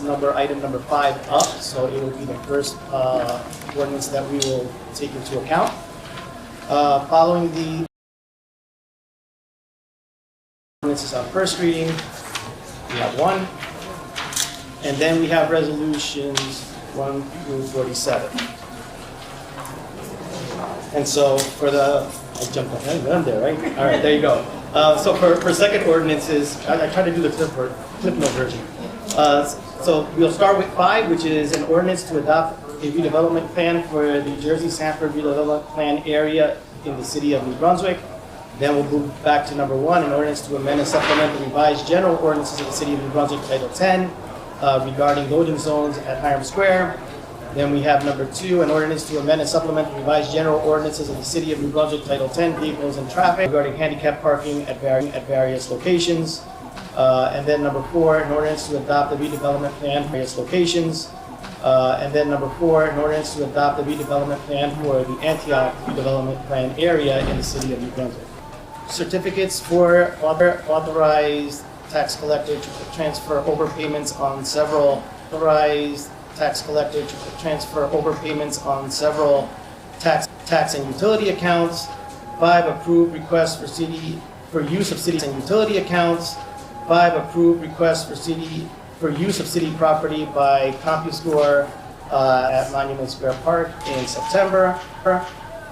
item number 5 up, so it will be the first ordinance that we will take into account. Following the ordinances on first reading, we have 1, and then we have resolutions 1 through 47. And so for the, I jumped ahead, I'm there, right? All right, there you go. So for second ordinances, I try to do the Clip Note version. So we'll start with 5, which is an ordinance to adopt a redevelopment plan for the Jersey Sanford redevelopment plan area in the city of New Brunswick. Then we'll move back to number 1, an ordinance to amend and supplement the revised general ordinances of the city of New Brunswick, Title 10, regarding loading zones at Hiram Square. Then we have number 2, an ordinance to amend and supplement the revised general ordinances of the city of New Brunswick, Title 10, vehicles and traffic, regarding handicap parking at various locations. And then number 4, an ordinance to adopt the redevelopment plan for various locations. And then number 4, an ordinance to adopt the redevelopment plan for the Antioch redevelopment plan area in the city of New Brunswick. Certificates for authorized tax collector to transfer overpayments on several tax and utility accounts. 5, approved requests for use of city and utility accounts. 5, approved requests for use of city property by CompuScore at Monument Square Park in September.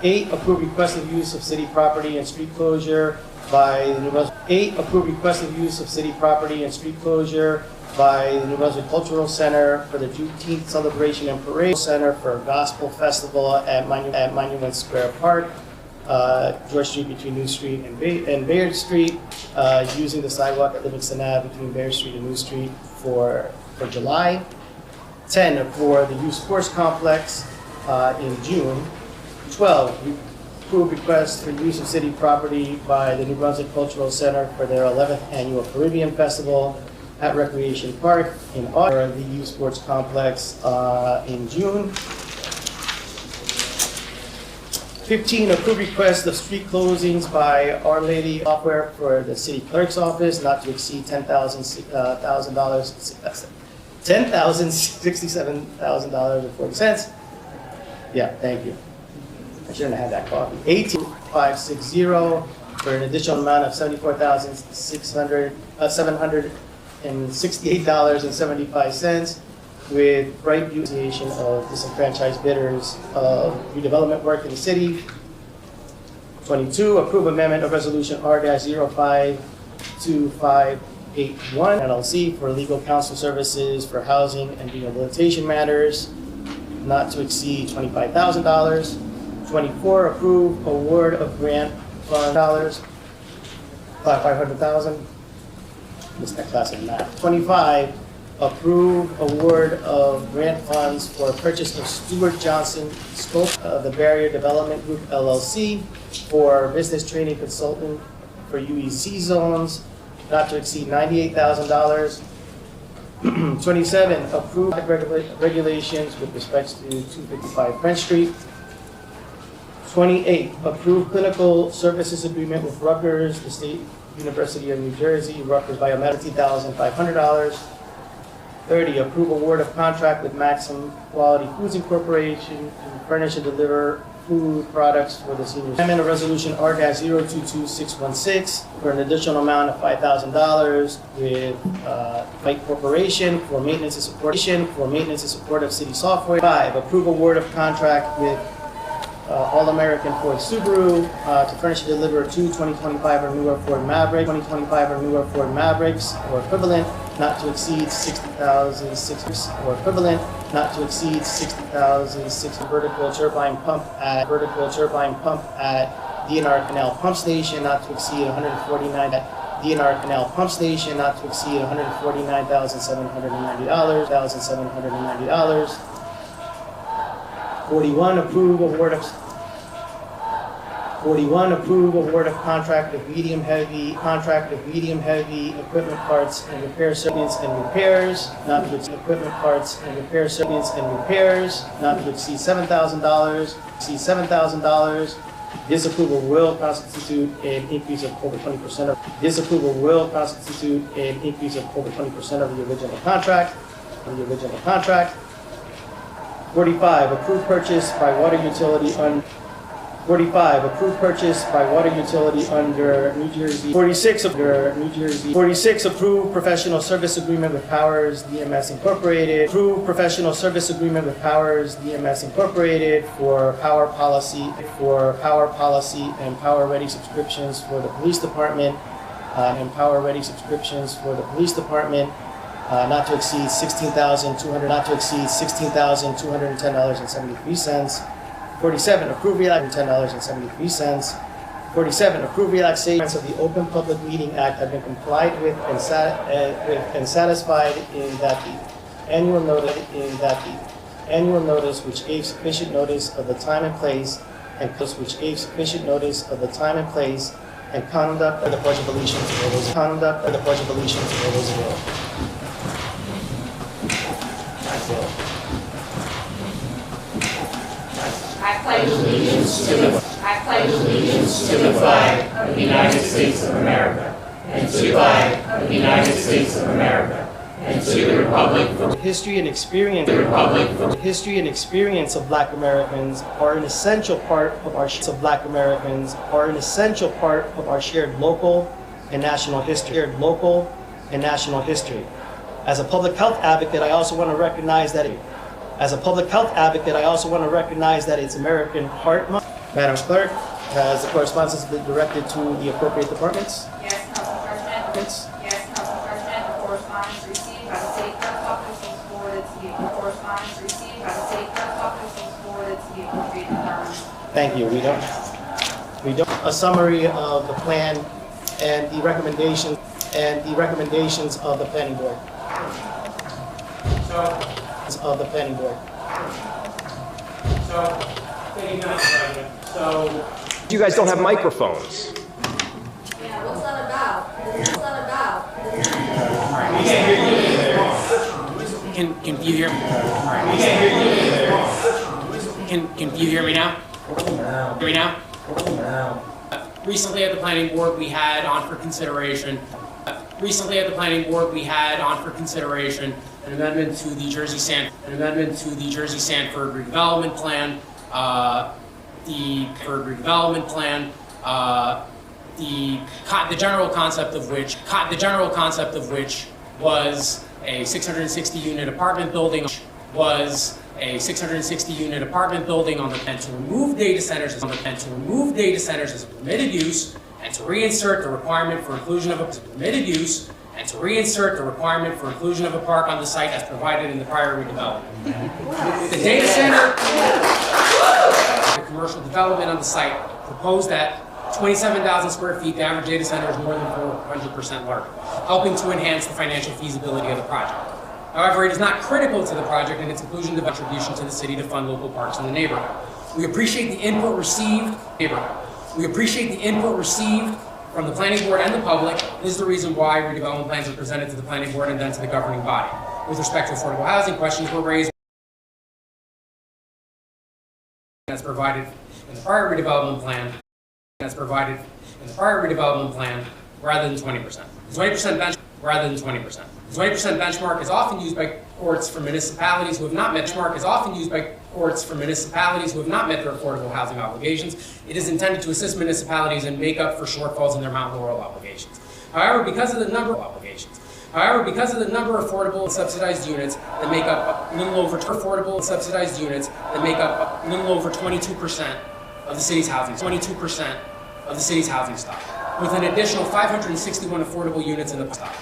8, approved request of use of city property and street closure by the New Brunswick. 8, approved request of use of city property and street closure by the New Brunswick Cultural Center for the Juneteenth Celebration and Parade Center for a Gospel Festival at Monument Square Park, George Street between New Street and Bayard Street, using the sidewalk at Livingston Ave between Bayard Street and New Street for July. 10, for the youth sports complex in June. 12, approved request for use of city property by the New Brunswick Cultural Center for their 11th annual Caribbean Festival at Recreation Park in August, the youth sports complex in June. 15, approved request of street closings by Our Lady Software for the city clerk's office, not to exceed $10,067.40. Yeah, thank you. I shouldn't have had that coffee. 18560 for an additional amount of $768.75 with Bright View Association of Disenfranchised Bidders of Redevelopment Work in the City. 22, approve amendment of Resolution R-052581 LLC for legal counsel services for housing and rehabilitation matters, not to exceed $25,000. 24, approve award of grant fund $500,000. Missed that class in math. 25, approve award of grant funds for purchase of Stuart Johnson Scope of the Barrier Development Group LLC for business training consultant for UEC zones, not to exceed $98,000. 27, approve regulations with respect to 255 French Street. 28, approve clinical services agreement with Rutgers, the State University of New Jersey, Rutgers Biomedical, $50,500. 30, approve award of contract with Maxim Quality Foods Incorporation to furnish and deliver food products for the seniors. Amendment of Resolution R-022616 for an additional amount of $5,000 with Fight Corporation for maintenance and support of city software. 5, approve award of contract with All-American Ford Subaru to furnish and deliver 2 2025 or newer Ford Mavericks or equivalent, not to exceed $60,006 or equivalent, not to exceed $60,006. Vertical turbine pump at DNR Canal Pump Station, not to exceed $149 at DNR Canal Pump Station, not to exceed $149,790. 41, approve award of contract with medium heavy equipment parts and repair services and repairs, not to exceed $7,000. This approval will constitute an increase of over 20% of the original contract. of the original contract. 45, approved purchase by water utility on 45, approved purchase by water utility under New Jersey. 46, under New Jersey. 46, approved professional service agreement with Powers DMS Incorporated. Approved professional service agreement with Powers DMS Incorporated for power policy and power ready subscriptions for the police department and power ready subscriptions for the police department. Not to exceed $16,210.73. 47, approved $10.73. 47, approved relaxations of the Open Public Meeting Act have been complied with and satisfied in that the annual notice which gave sufficient notice of the time and place and conduct of the Pledge of Allegiance to all those available. I pledge allegiance to the flag of the United States of America and to the flag of the United States of America and to the republic for History and experience of Black Americans are an essential part of our shared local and national history. As a public health advocate, I also want to recognize that it's American Heart Month. Madam Clerk, has the correspondence been directed to the appropriate departments? Yes, Council President. The correspondence received by the City Clerk's Office was forwarded to the appropriate departments. Thank you. We don't a summary of the plan and the recommendations of the planning board. Thank you, Council President. You guys don't have microphones. Yeah, what's that about? Can you hear me? Can you hear me now? Hear me now? Recently at the planning board, we had on for consideration. An amendment to the Jersey Sanford redevelopment plan. The general concept of which was a 660 unit apartment building on the plan to remove data centers as a permitted use and to reinsert the requirement for inclusion of a park on the site as provided in the prior redevelopment. The data center, the commercial development on the site proposed that 27,000 square feet, the average data center is more than 400% larger, helping to enhance the financial feasibility of the project. However, it is not critical to the project and its inclusion to contribution to the city to fund local parks in the neighborhood. We appreciate the input received from the planning board and the public. This is the reason why redevelopment plans are presented to the planning board and then to the governing body. With respect to affordable housing, questions were raised as provided in the prior redevelopment plan, rather than 20%. The 20% benchmark is often used by courts for municipalities who have not met their affordable housing obligations. It is intended to assist municipalities and make up for shortfalls in their Mount Laurel obligations. However, because of the number of affordable and subsidized units that make up a little over 22% of the city's housing stock, with an additional 561 affordable units in the pipeline.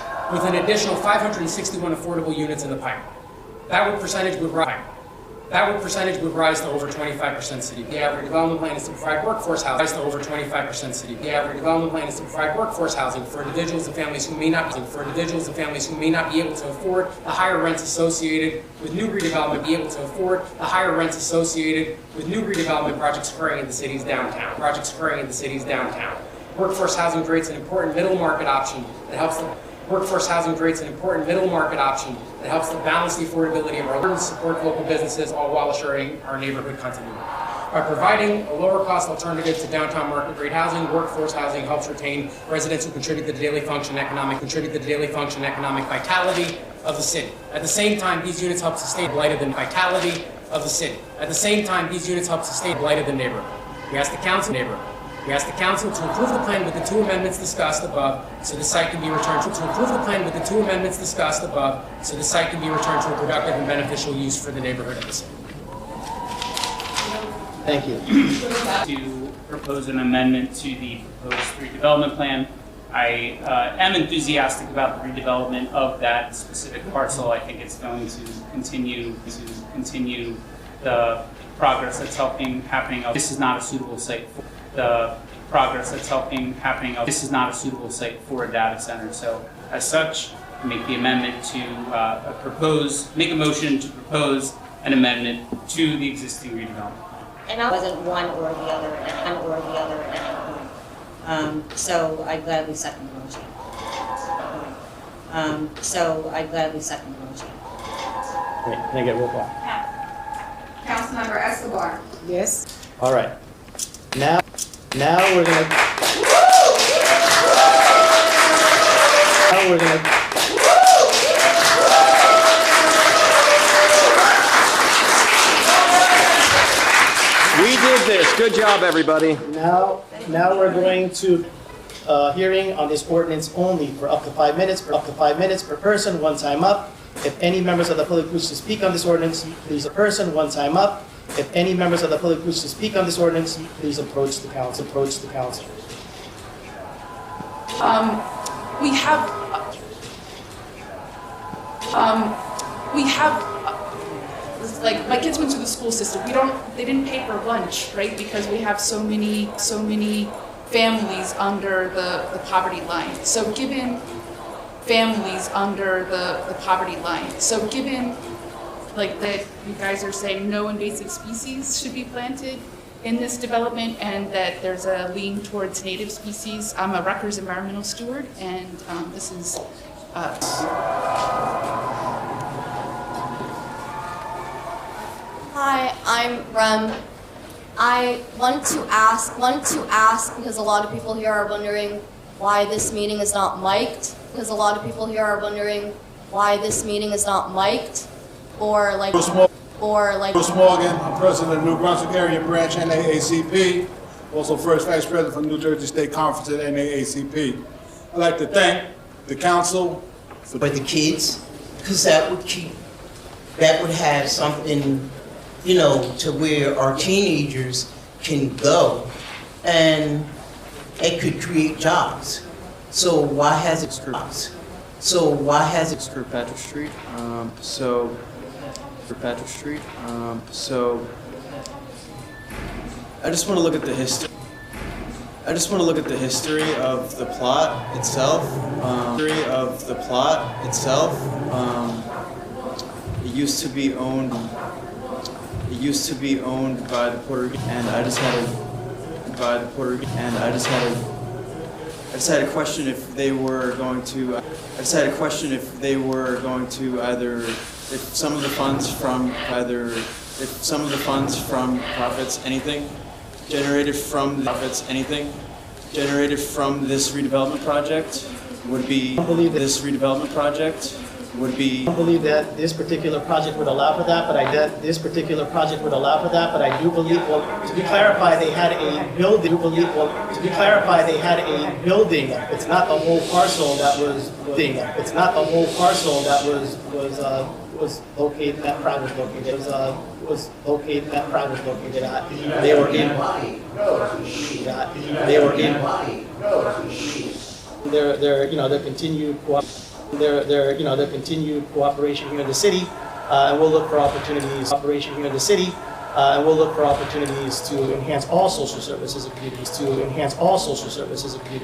That percentage would rise to over 25% city. The average development plan is to provide workforce housing for individuals and families who may not be able to afford the higher rents associated with new redevelopment, projects occurring in the city's downtown. Workforce housing creates an important middle market option that helps to balance the affordability of our and support local businesses, all while assuring our neighborhood continuity. By providing a lower cost alternative to downtown market rate housing, workforce housing helps retain residents who contribute to the daily function, economic vitality, of the city. At the same time, these units help sustain blighted and vitality of the city. At the same time, these units help sustain blighted the neighborhood. We ask the council to approve the plan with the 2 amendments discussed above, so the site can be returned to approve the plan with the 2 amendments discussed above, so the site can be returned to a productive and beneficial use for the neighborhood of the city. Thank you. To propose an amendment to the proposed redevelopment plan. I am enthusiastic about the redevelopment of that specific parcel. I think it's going to continue the progress that's happening. This is not a suitable site for the progress that's happening. This is not a suitable site for a data center. So as such, I make the amendment to make a motion to propose an amendment to the existing redevelopment. And I wasn't one or the other, so I gladly second the motion. Great. Can I get a roll call? Councilmember Escobar. Yes. All right. Now we're gonna. We did this. Good job, everybody. Now we're going to hearing on this ordinance only for up to 5 minutes. Per person, one time up. If any members of the public wish to speak on this ordinance, please one time up. If any members of the public wish to speak on this ordinance, please approach the council. Like my kids went to the school system. They didn't pay for lunch, right? Because we have so many families under the poverty line. So given families under the poverty line. So given like that you guys are saying no invasive species should be planted in this development and that there's a lean towards native species. I'm a Rutgers environmental steward and this is Hi, I'm Rem. I wanted to ask because a lot of people here are wondering why this meeting is not mic'd. Or like. Bruce Morgan, I'm president of New Brunswick Area Branch NAACP, also first vice president for New Jersey State Conference at NAACP. I'd like to thank the council for the kids, because that would have something, to where our teenagers can go, and it could create jobs. So why has it jobs? Kirkpatrick Street. I just want to look at the history. Of the plot itself. It used to be owned by the Puerto Rican, and I just had a question if they were going to. If some of the funds from profits, anything generated from this redevelopment project would be. I don't believe that this particular project would allow for that, but I do believe, well, to be clarified, they had a building. It's not the whole parcel that was located, that Pratt was located at. They were in. Their continued cooperation here in the city, and we'll look for opportunities. To enhance all social services and community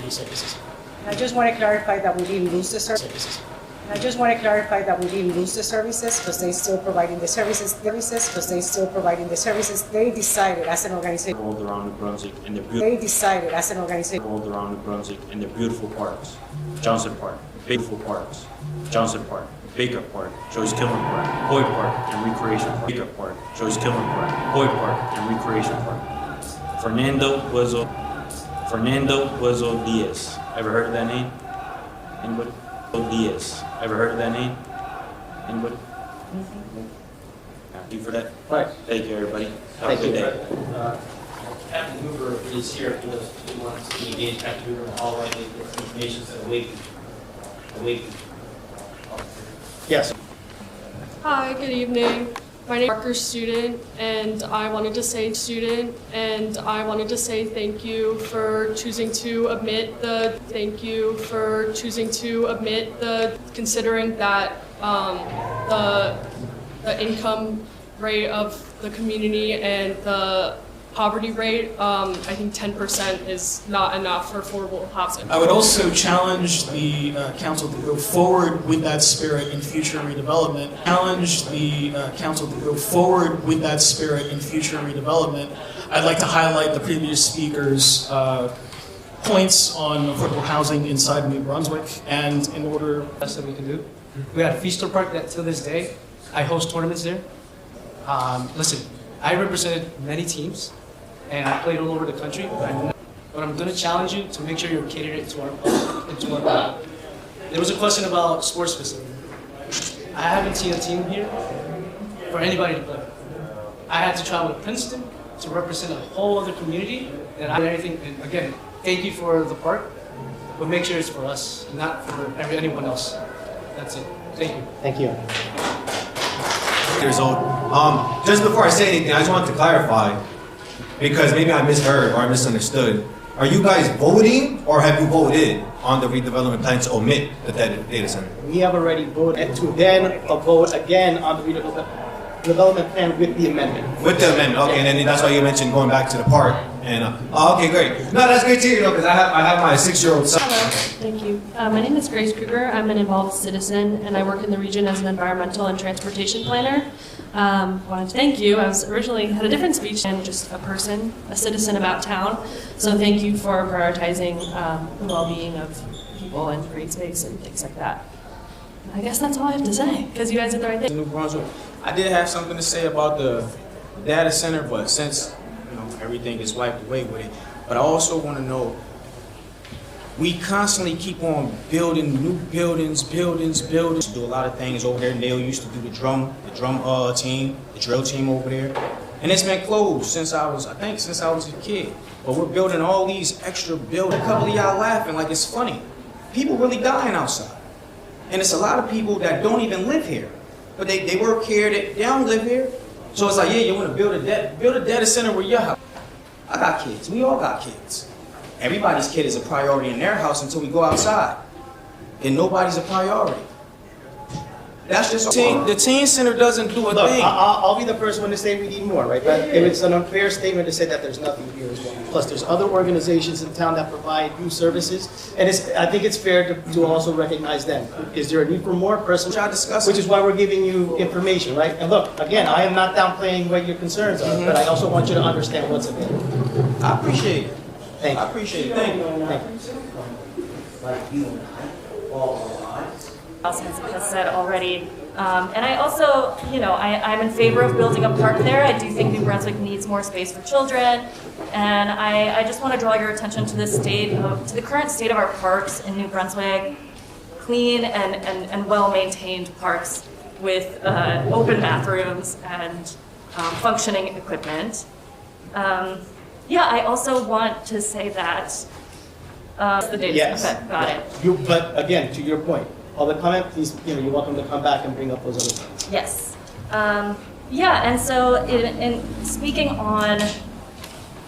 services. I just want to clarify that we didn't lose the services. Because they're still providing the services. They decided as an organization. All around New Brunswick and their beautiful parks. Johnson Park, beautiful parks. Johnson Park, Baker Park, Joyce Kilmer Park, Boyd Park and Recreation Park. Baker Park, Joyce Kilmer Park, Boyd Park and Recreation Park. Fernando Puezo Diaz. Ever heard of that name? Anybody? Diaz. Ever heard of that name? Anybody? Happy for that? Right. Thank you, everybody. Have Thank a good you. day. Captain Hoover is here for those who want to see engage Captain Hoover in the hallway with information to awaken. Yes. Hi, good evening. My name is Parker Student, and I wanted to say thank you for choosing to admit considering that the income rate of the community and the poverty rate, I think 10% is not enough for affordable housing. I would also challenge the council to go forward with that spirit in future redevelopment. I'd like to highlight the previous speaker's points on affordable housing inside New Brunswick, and in order Best that we can do. We got a Feaster Park that to this day, I host tournaments there. Listen, I represented many teams, and I played all over the country, but I'm going to challenge you to make sure you're catering to our There was a question about sports facility. I haven't seen a team here for anybody to play. I had to travel to Princeton to represent a whole other community, and anything. And again, thank you for the park, but make sure it's for us, not for anyone else. That's it. Thank you. Thank you. Years old. Just before I say anything, I just want to clarify, because maybe I misheard or I misunderstood. Are you guys voting, or have you voted on the redevelopment plan to omit the data center? We have already voted to then vote again on the redevelopment plan with the amendment. With the amendment, okay, and then that's why you mentioned going back to the park. And okay, great. No, that's great to hear, though, because I have my 6-year-old son. Hello, thank you. My name is Grace Kruger. I'm an involved citizen, and I work in the region as an environmental and transportation planner. Wanted to thank you. I was originally had a different speech than just a citizen about town. So thank you for prioritizing the well-being of people and green space and things like that. I guess that's all I have to say, because you guys did the right thing. New Brunswick. I did have something to say about the data center, but since everything is wiped away with it, but I also want to know, we constantly keep on building new buildings. Do a lot of things over there. Neil used to do the drum team, the drill team over there, and it's been closed since I was a kid. But we're building all these extra buildings. A couple of y'all laughing like it's funny. People really dying outside, and it's a lot of people that don't even live here, but they work here. They don't live here, so it's like, yeah, you want to build a data center where your house. I got kids. We all got kids. Everybody's kid is a priority in their house until we go outside. And nobody's a priority. That's just the teen center doesn't do a thing. I'll be the first one to say we need more, right? But it's an unfair statement to say that there's nothing here as well. Plus, there's other organizations in town that provide new services, and I think it's fair to also recognize them. Is there a need for more? Which is why we're giving you information, right? And look, again, I am not downplaying what your concerns are, but I also want you to understand what's available. I appreciate it. Thank you. I appreciate it. Thank you. Has said already. And I also, I'm in favor of building a park there. I do think New Brunswick needs more space for children. And I just want to draw your attention to the current state of our parks in New Brunswick. Clean and well-maintained parks with open bathrooms and functioning equipment. I also want to say that the data. Yes. Okay, got it. But again, to your point, public comment, please, you're welcome to come back and bring up those other things. Yes. And so in speaking on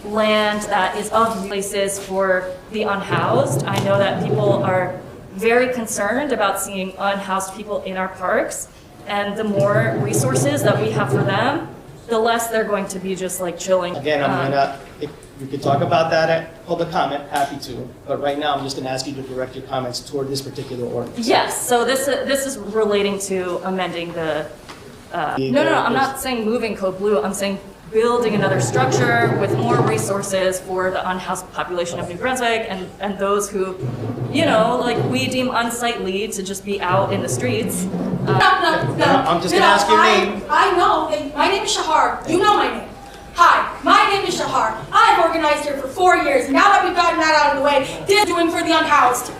land that is of places for the unhoused, I know that people are very concerned about seeing unhoused people in our parks, and the more resources that we have for them, the less they're going to be just like chilling. Again, if you could talk about that at public comment, happy to. But right now, I'm just going to ask you to direct your comments toward this particular ordinance. Yes. So this is relating to amending the. No. I'm not saying moving Code Blue. I'm saying building another structure with more resources for the unhoused population of New Brunswick and those who, we deem unsightly to just be out in the streets. No. I'm just going to ask your name. I know. My name is Shahar. You know my name. Hi, my name is Shahar. I've organized here for 4 years. Now that we've gotten that out of the way, this is doing for the unhoused.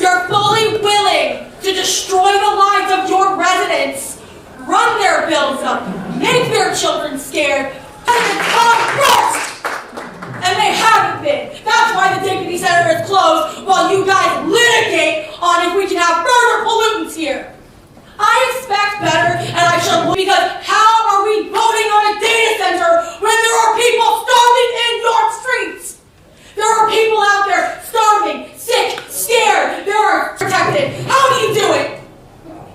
You're fully willing to destroy the lives of your residents, run their bills up, make their children scared, and come first! And they haven't been. That's why the Dignity Center is closed while you guys litigate on if we can have further pollutants here. I expect better, and I should, because how are we voting on a data center when there are people starving in York streets? There are people out there starving, sick, scared. There are protected. How do you do it?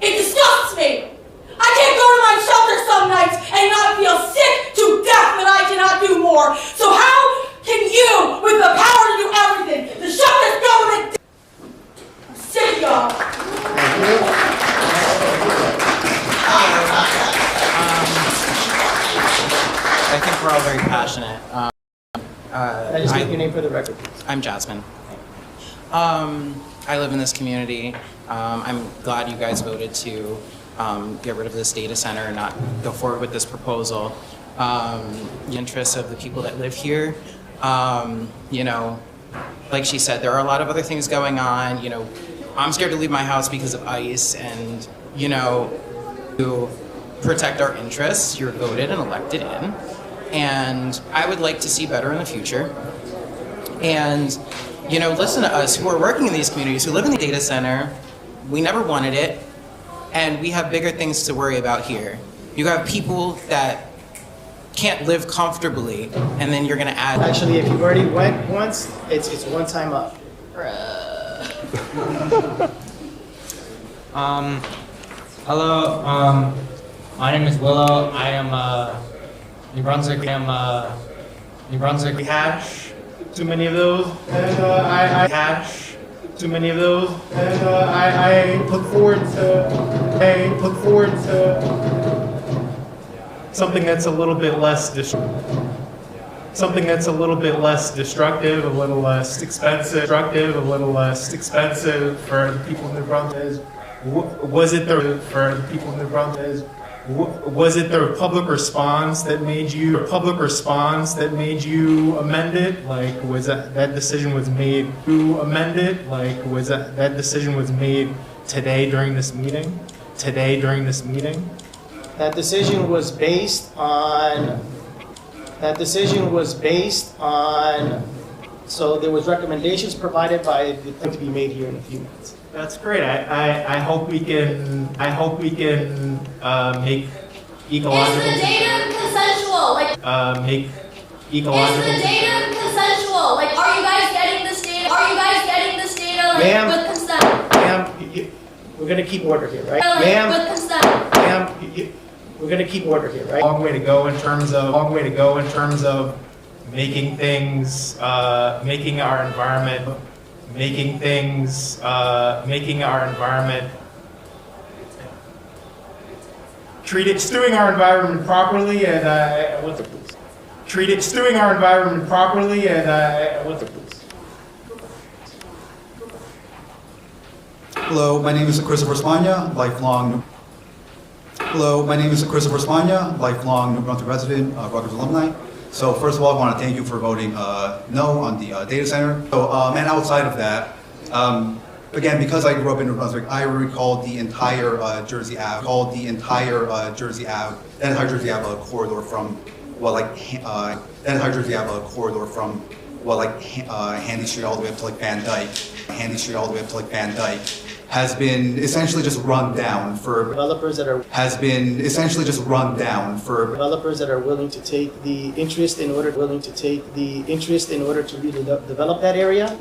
It disgusts me. I can't go to my shelter some nights and not feel sick to death that I cannot do more. So how can you, with the power to do everything, to shut this government down? I'm sick of y'all. I think we're all very passionate. Just give your name for the record, please. I'm Jasmine. I live in this community. I'm glad you guys voted to get rid of this data center and not go forward with this proposal. The interests of the people that live here. You know, like she said, there are a lot of other things going on. You know, I'm scared to leave my house because of ICE, and you know, to protect our interests, you're voted and elected in. And I would like to see better in the future. And, you know, listen to us who are working in these communities, who live in the data center. We never wanted it, and we have bigger things to worry about here. You have people that can't live comfortably, and then you're gonna add. Actually, if you've already went once, it's one time up. Hello, my name is Willow. I am New Brunswick. New Brunswick. Hash, too many of those, and I hash, too many of those, and I look forward to something that's a little bit less something that's a little bit less destructive, a little less expensive, a little less expensive for the people in New Brunswick. Was it the for the people in New Brunswick? Was it the public response that made you amend it? Like, was that decision was made to amend it? Like, was that decision was made today during this meeting? That decision was based on. So there was recommendations provided by the to be made here in a few minutes. That's great. I hope we can make ecological. Is the data consensual? Make ecological. Is the data consensual? Like, are you guys getting this data? Like, Ma'am, with consent? Ma'am, we're gonna keep order here, right? Like, Ma'am, with consent? Ma'am, we're gonna keep order here, right? Long way to go in terms of making things, making our environment. Doing our environment properly, and doing our environment properly, and Hello, my name is Christopher Spagna, lifelong New Brunswick resident, Rutgers alumni. So first of all, I want to thank you for voting no on the data center. So, and outside of that, again, because I grew up in New Brunswick, I recall the entire Jersey Ave, corridor from, Handy Street all the way up to like Van Dyke, has been essentially just run down for developers that are willing to take the interest in order to redevelop that area,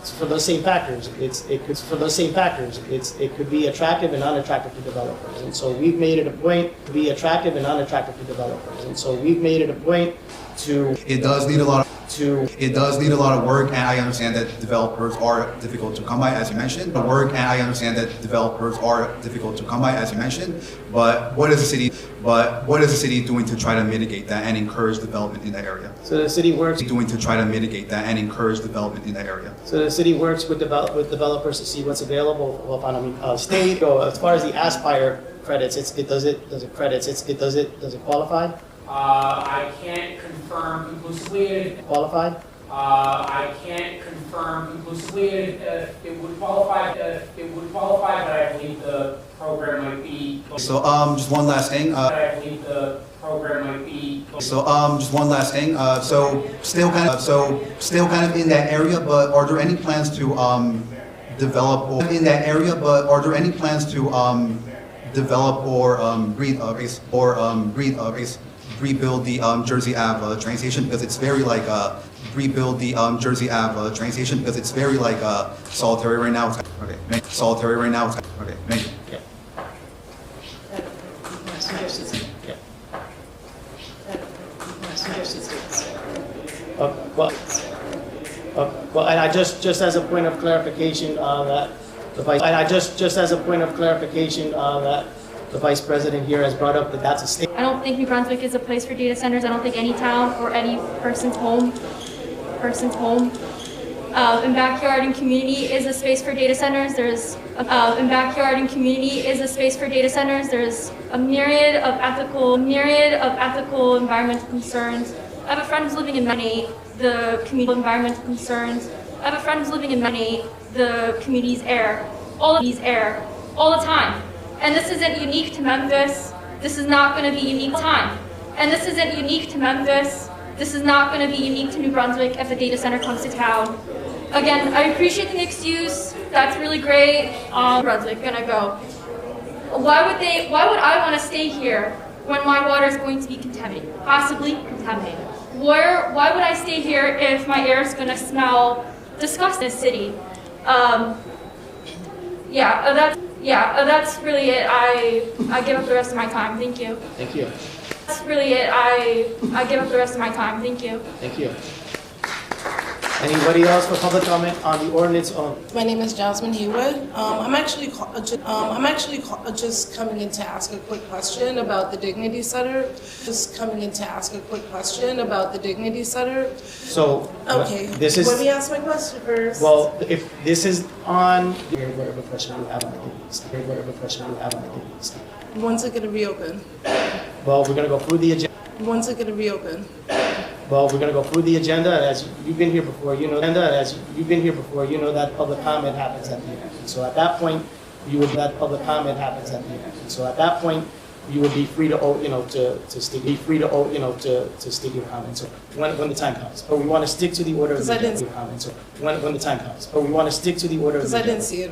for those same factors. It could be attractive and unattractive to developers, and so we've made it a point to be attractive and unattractive to developers, and so we've made it a point to. It does need a lot of work, and I understand that developers are difficult to come by, as you mentioned. But what is the city doing to try to mitigate that and encourage development in that area? So the city works with developers to see what's available. State. So as far as the Aspire credits, does it qualify? I can't confirm conclusively. Qualified? I can't confirm conclusively it would qualify. But I believe the program might be. So just one last thing. I believe the program might be. So just one last thing. So still kind of in that area, but are there any plans to develop or in that area? But are there any plans to develop or rebuild the Jersey Ave train station, because it's very like rebuild the Jersey Ave train station, because it's very like solitary right now. Okay, solitary right now. Okay, thank you. Well, and I just as a point of clarification that the vice, and I just as a point of clarification that the vice president here has brought up that that's a state. I don't think New Brunswick is a place for data centers. I don't think any town or any person's home, in backyard and community is a space for data centers. There's in backyard and community is a space for data centers. There's a myriad of ethical, environmental concerns. I have a friend who's living in Maine, the community environmental concerns. I have a friend who's living in Maine, the community's air, all the time. And this isn't unique to Memphis. This is not going to be unique time. And this isn't unique to Memphis. This is not going to be unique to New Brunswick if a data center comes to town. Again, I appreciate the mixed use. That's really great. Brunswick, gonna go. Why would I want to stay here when my water is going to be contaminated? Possibly contaminated. Why would I stay here if my air is going to smell disgusting in this city? That's really it. I give up the rest of my time. Thank you. Thank you. That's really it. I give up the rest of my time. Thank you. Thank you. Anybody else for public comment on the ordinance on? My name is Jasmine Haywood. I'm actually just coming in to ask a quick question about the Dignity Center. So, okay. This is. Let me ask my question first. Well, if this is on, whatever question you have on the Dignity Center. When's it going to reopen? Well, we're going to go through the agenda. When's it going to reopen? Well, we're going to go through the agenda, and as you've been here before, you know that public comment happens at the end. And so at that point, you would be free to stick your comments when the time comes. But we want to stick to the order of the agenda. When the time comes. But we want to stick to the order of the agenda. Because I didn't see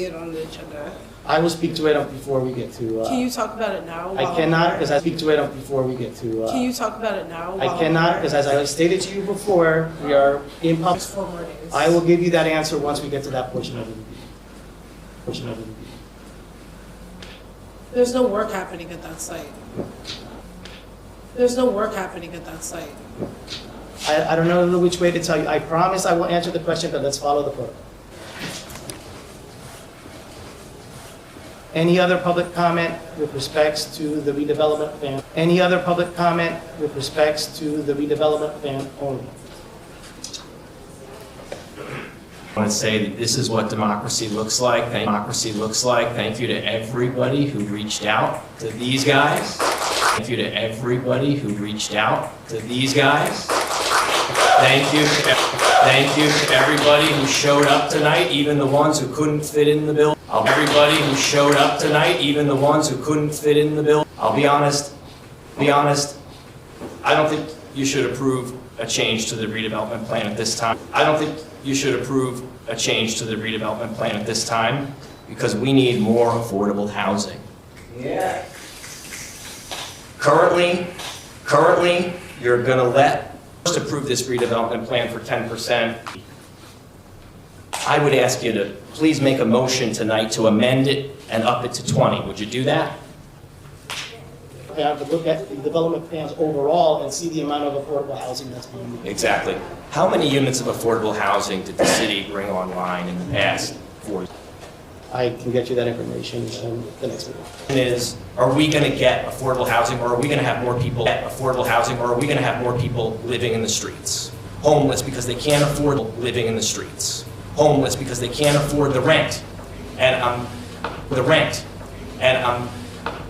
it on the agenda. I will speak to it before we get to. Can you talk about it now? I cannot, because I speak to it before we get to. Can you talk about it now? I cannot, because as I stated to you before, we are in public. 4 more days. I will give you that answer once we get to that portion of the review. There's no work happening at that site. I don't know which way to tell you. I promise I will answer the question, but let's follow the protocol. Any other public comment with respects to the redevelopment plan? Any other public comment with respects to the redevelopment plan only? I want to say that this is what democracy looks like. Thank you to everybody who reached out to these guys. Thank you to everybody who reached out to these guys. Thank you to everybody who showed up tonight, even the ones who couldn't fit in the building. Everybody who showed up tonight, even the ones who couldn't fit in the building. I'll be honest, I don't think you should approve a change to the redevelopment plan at this time. Because we need more affordable housing. Yeah. Currently, you're gonna let us approve this redevelopment plan for 10%. I would ask you to please make a motion tonight to amend it and up it to 20. Would you do that? I have to look at the development plans overall and see the amount of affordable housing that's being made. Exactly. How many units of affordable housing did the city bring online in the past 4 years? I can get you that information in the next meeting. Are we going to get affordable housing, or are we going to have more people living in the streets? Homeless because they can't afford living in the streets. Homeless because they can't afford the rent. And I'm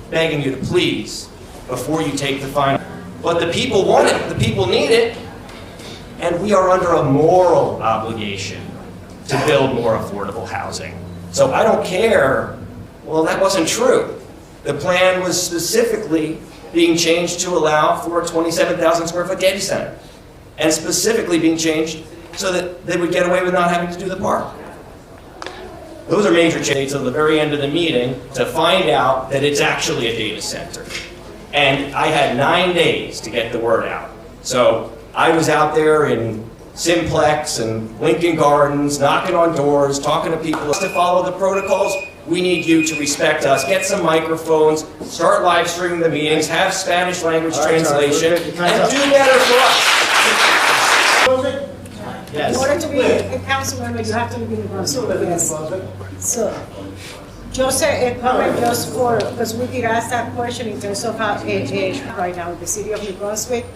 begging you to please, before you take the final. But the people want it, the people need it. and we are under a moral obligation to build more affordable housing. So I don't care, well, that wasn't true. The plan was specifically being changed to allow for a 27,000 square foot data center, and specifically being changed so that they would get away with not having to do the park. Those are major changes till the very end of the meeting to find out that it's actually a data center. And I had 9 days to get the word out. So I was out there in Simplex and Lincoln Gardens, knocking on doors, talking to people. To follow the protocols, we need you to respect us. Get some microphones, start live streaming the meetings, have Spanish language translation, and do better for us. In order to be a council member, you have to live in New Brunswick. Yes. So, just a comment just for, because we did ask that question in terms of how right now in the city of New Brunswick,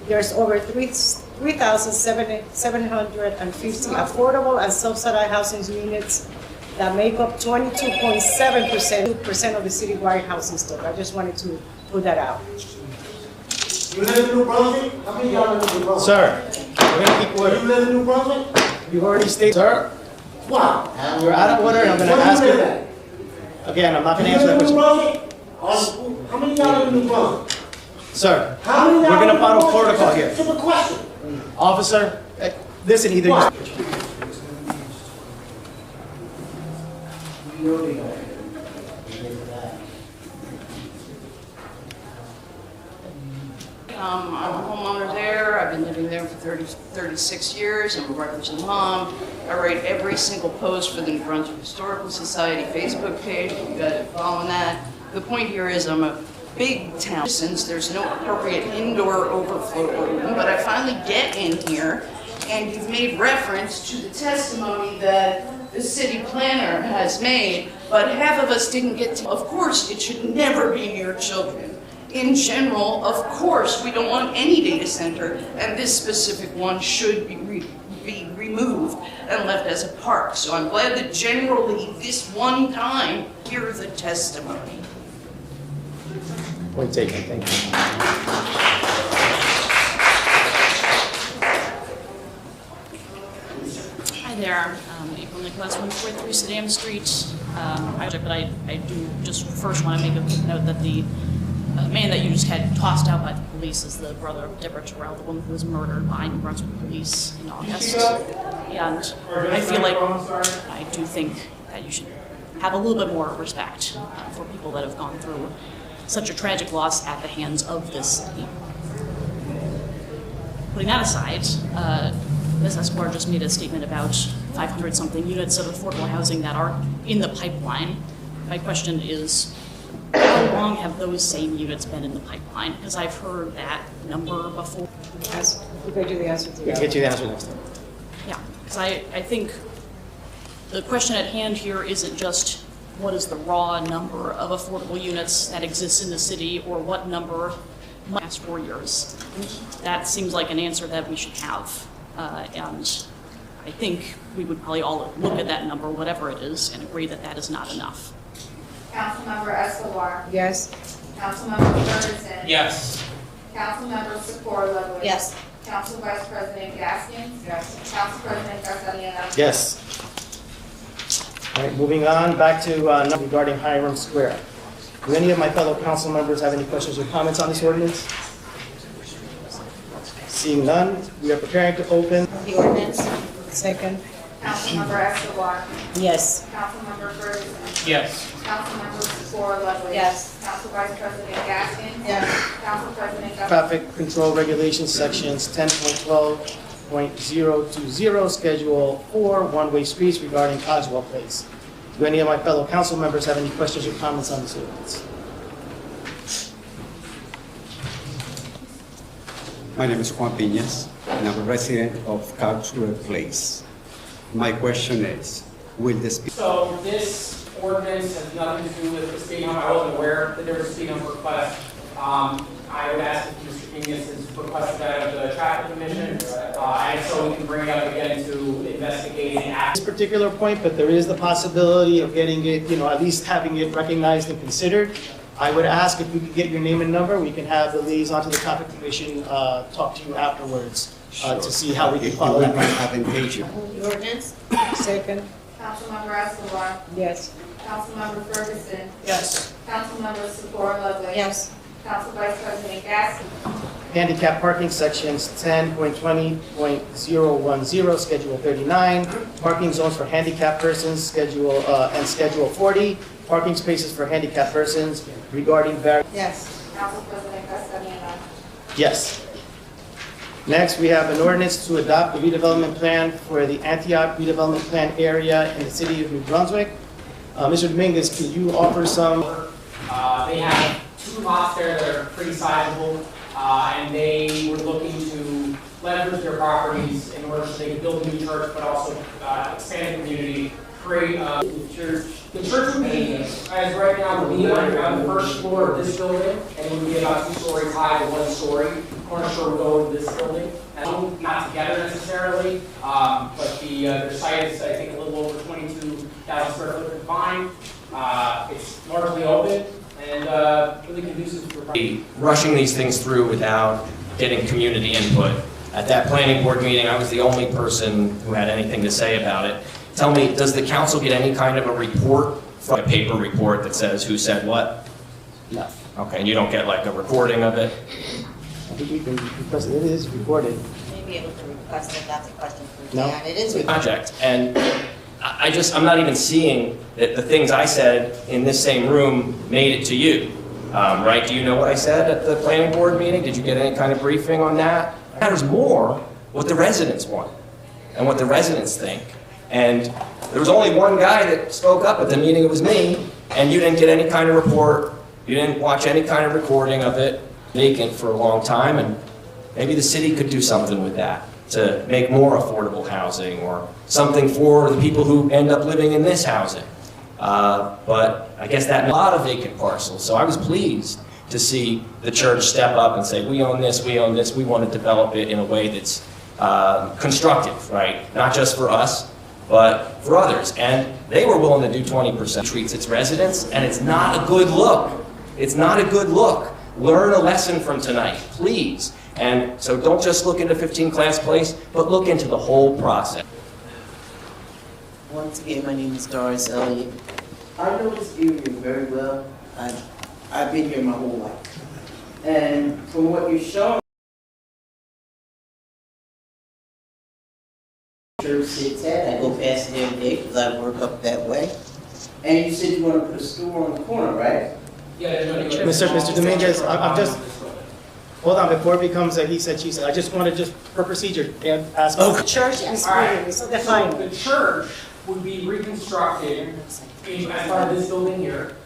there's over 3,750 affordable and subsidized housing units that make up 22.7% of the citywide housing stock. I just wanted to put that out. You live in New Brunswick? How many of y'all live in New Brunswick? Sir, we're gonna keep order. You live in New Brunswick? You've already stated, sir. Wow. We're out of order, and I'm gonna ask you. Again, I'm not gonna answer that question. How many of y'all live in New Brunswick? Sir, How many of we're y'all gonna live in follow New Brunswick? protocol here. Simple question. Officer, listen, either you. I'm a homeowner there. I've been living there for 36 years. I'm a Rutgers mom. I write every single post for the New Brunswick Historical Society Facebook page. You guys are following that. The point here is I'm a big town. Since there's no appropriate indoor overflow room, but I finally get in here, and you've made reference to the testimony that the city planner has made, but half of us didn't get to. Of course, it should never be near children. In general, of course, we don't want any data center, and this specific one should be removed and left as a park. So I'm glad that generally this one time, hear the testimony. Point taken, thank you. Hi there, April Nicholas, 143 Sedan Street. But I do just first want to make a quick note that the man that you just had tossed out by the police is the brother of Deborah Terrell, the woman who was murdered by New Brunswick police in August. And I feel like I do think that you should have a little bit more respect for people that have gone through such a tragic loss at the hands of this city. Putting that aside, Ms. Escobar just made a statement about 500-something units of affordable housing that are in the pipeline. My question is, how long have those same units been in the pipeline? Because I've heard that number before. We'll get you the answer. We'll get you the answer next time. Yeah, because I think the question at hand here isn't just what is the raw number of affordable units that exists in the city, or what number in the last 4 years. That seems like an answer that we should have. And I think we would probably all look at that number, whatever it is, and agree that that is not enough. Councilmember Escobar. Yes. Councilmember Ferguson. Yes. Councilmember Secor Ludwig. Yes. Council Vice President Gaskins. Yes. Council President Castellano. Yes. All right, moving on, back to regarding Hiram Square. Do any of my fellow council members have any questions or comments on this ordinance? Seeing none, we are preparing to open the ordinance. Second. Councilmember Escobar. Yes. Councilmember Ferguson. Yes. Councilmember Secor Ludwig. Yes. Council Vice President Gaskins. Yes. Council President traffic control regulations sections 10.12.020, Schedule 4, one-way streets regarding Cogswell Place. Do any of my fellow council members have any questions or comments on this ordinance? My name is Juan Piñas, and I'm a resident of Cogswell Place. My question is, will this be... So this ordinance has nothing to do with the speed hump. I wasn't aware that there was a speed hump request. I would ask if Mr. Piñas has requested that of the traffic commission, and so we can bring it up again to investigate and act. This particular point, but there is the possibility of getting it, at least having it recognized and considered. I would ask if we could get your name and number, we can have the liaison to the traffic commission talk to you afterwards to see how we can follow that. The ordinance? Second. Councilmember Escobar. Yes. Councilmember Ferguson. Yes. Councilmember Sephora Ludwig. Yes. Council Vice President Gaskin. Handicap parking sections 10.20.010, Schedule 39, parking zones for handicapped persons, Schedule and Schedule 40, parking spaces for handicapped persons regarding Yes. Council President Castellino. Yes. Next, we have an ordinance to adopt the redevelopment plan for the Antioch redevelopment plan area in the city of New Brunswick. Mr. Dominguez, could you offer some? They have 2 lots there that are pretty sizable, and they were looking to leverage their properties in order so they could build a new church, but also expand the community, create a church. The church would be, as right now, would be on the first floor of this building, and it would be about 2 stories high to 1 story. Cornerstone would go into this building. Not together necessarily, but their site is, I think, a little over 22,000 square foot combined. It's largely open and really conducive for rushing these things through without getting community input. At that planning board meeting, I was the only person who had anything to say about it. Tell me, does the council get any kind of a report, like a paper report that says who said what? No. Okay, and you don't get like a recording of it? I think we can request it. It is recorded. May be able to request it. That's a question for No. Dan. It is Project, and I'm not even seeing that the things I said in this same room made it to you, right? Do you know what I said at the planning board meeting? Did you get any kind of briefing on that? It matters more what the residents want and what the residents think. And there was only one guy that spoke up at the meeting, it was me, and you didn't get any kind of report, you didn't watch any kind of recording of it, vacant for a long time, and maybe the city could do something with that to make more affordable housing or something for the people who end up living in this housing. But I guess that meant a lot of vacant parcels. So I was pleased to see the church step up and say, we own this, we want to develop it in a way that's constructive, right? Not just for us, but for others. And they were willing to do 20%. Treats its residents, and it's not a good look. It's not a good look. Learn a lesson from tonight, please. And so don't just look into 15 Class Place, but look into the whole process. Once again, my name is Doris Elliott. I know this area very well. I've been here my whole life. And from what you're showing, church sits at, I go past it every day because I work up that way. And you said you want to put a store on the corner, right? Yeah, Mr. Dominguez, I'm just, hold on, before it becomes a he said, she said, I just want to just, for procedure, ask. Okay. Church and school, so define. The church would be reconstructed as part of this building here,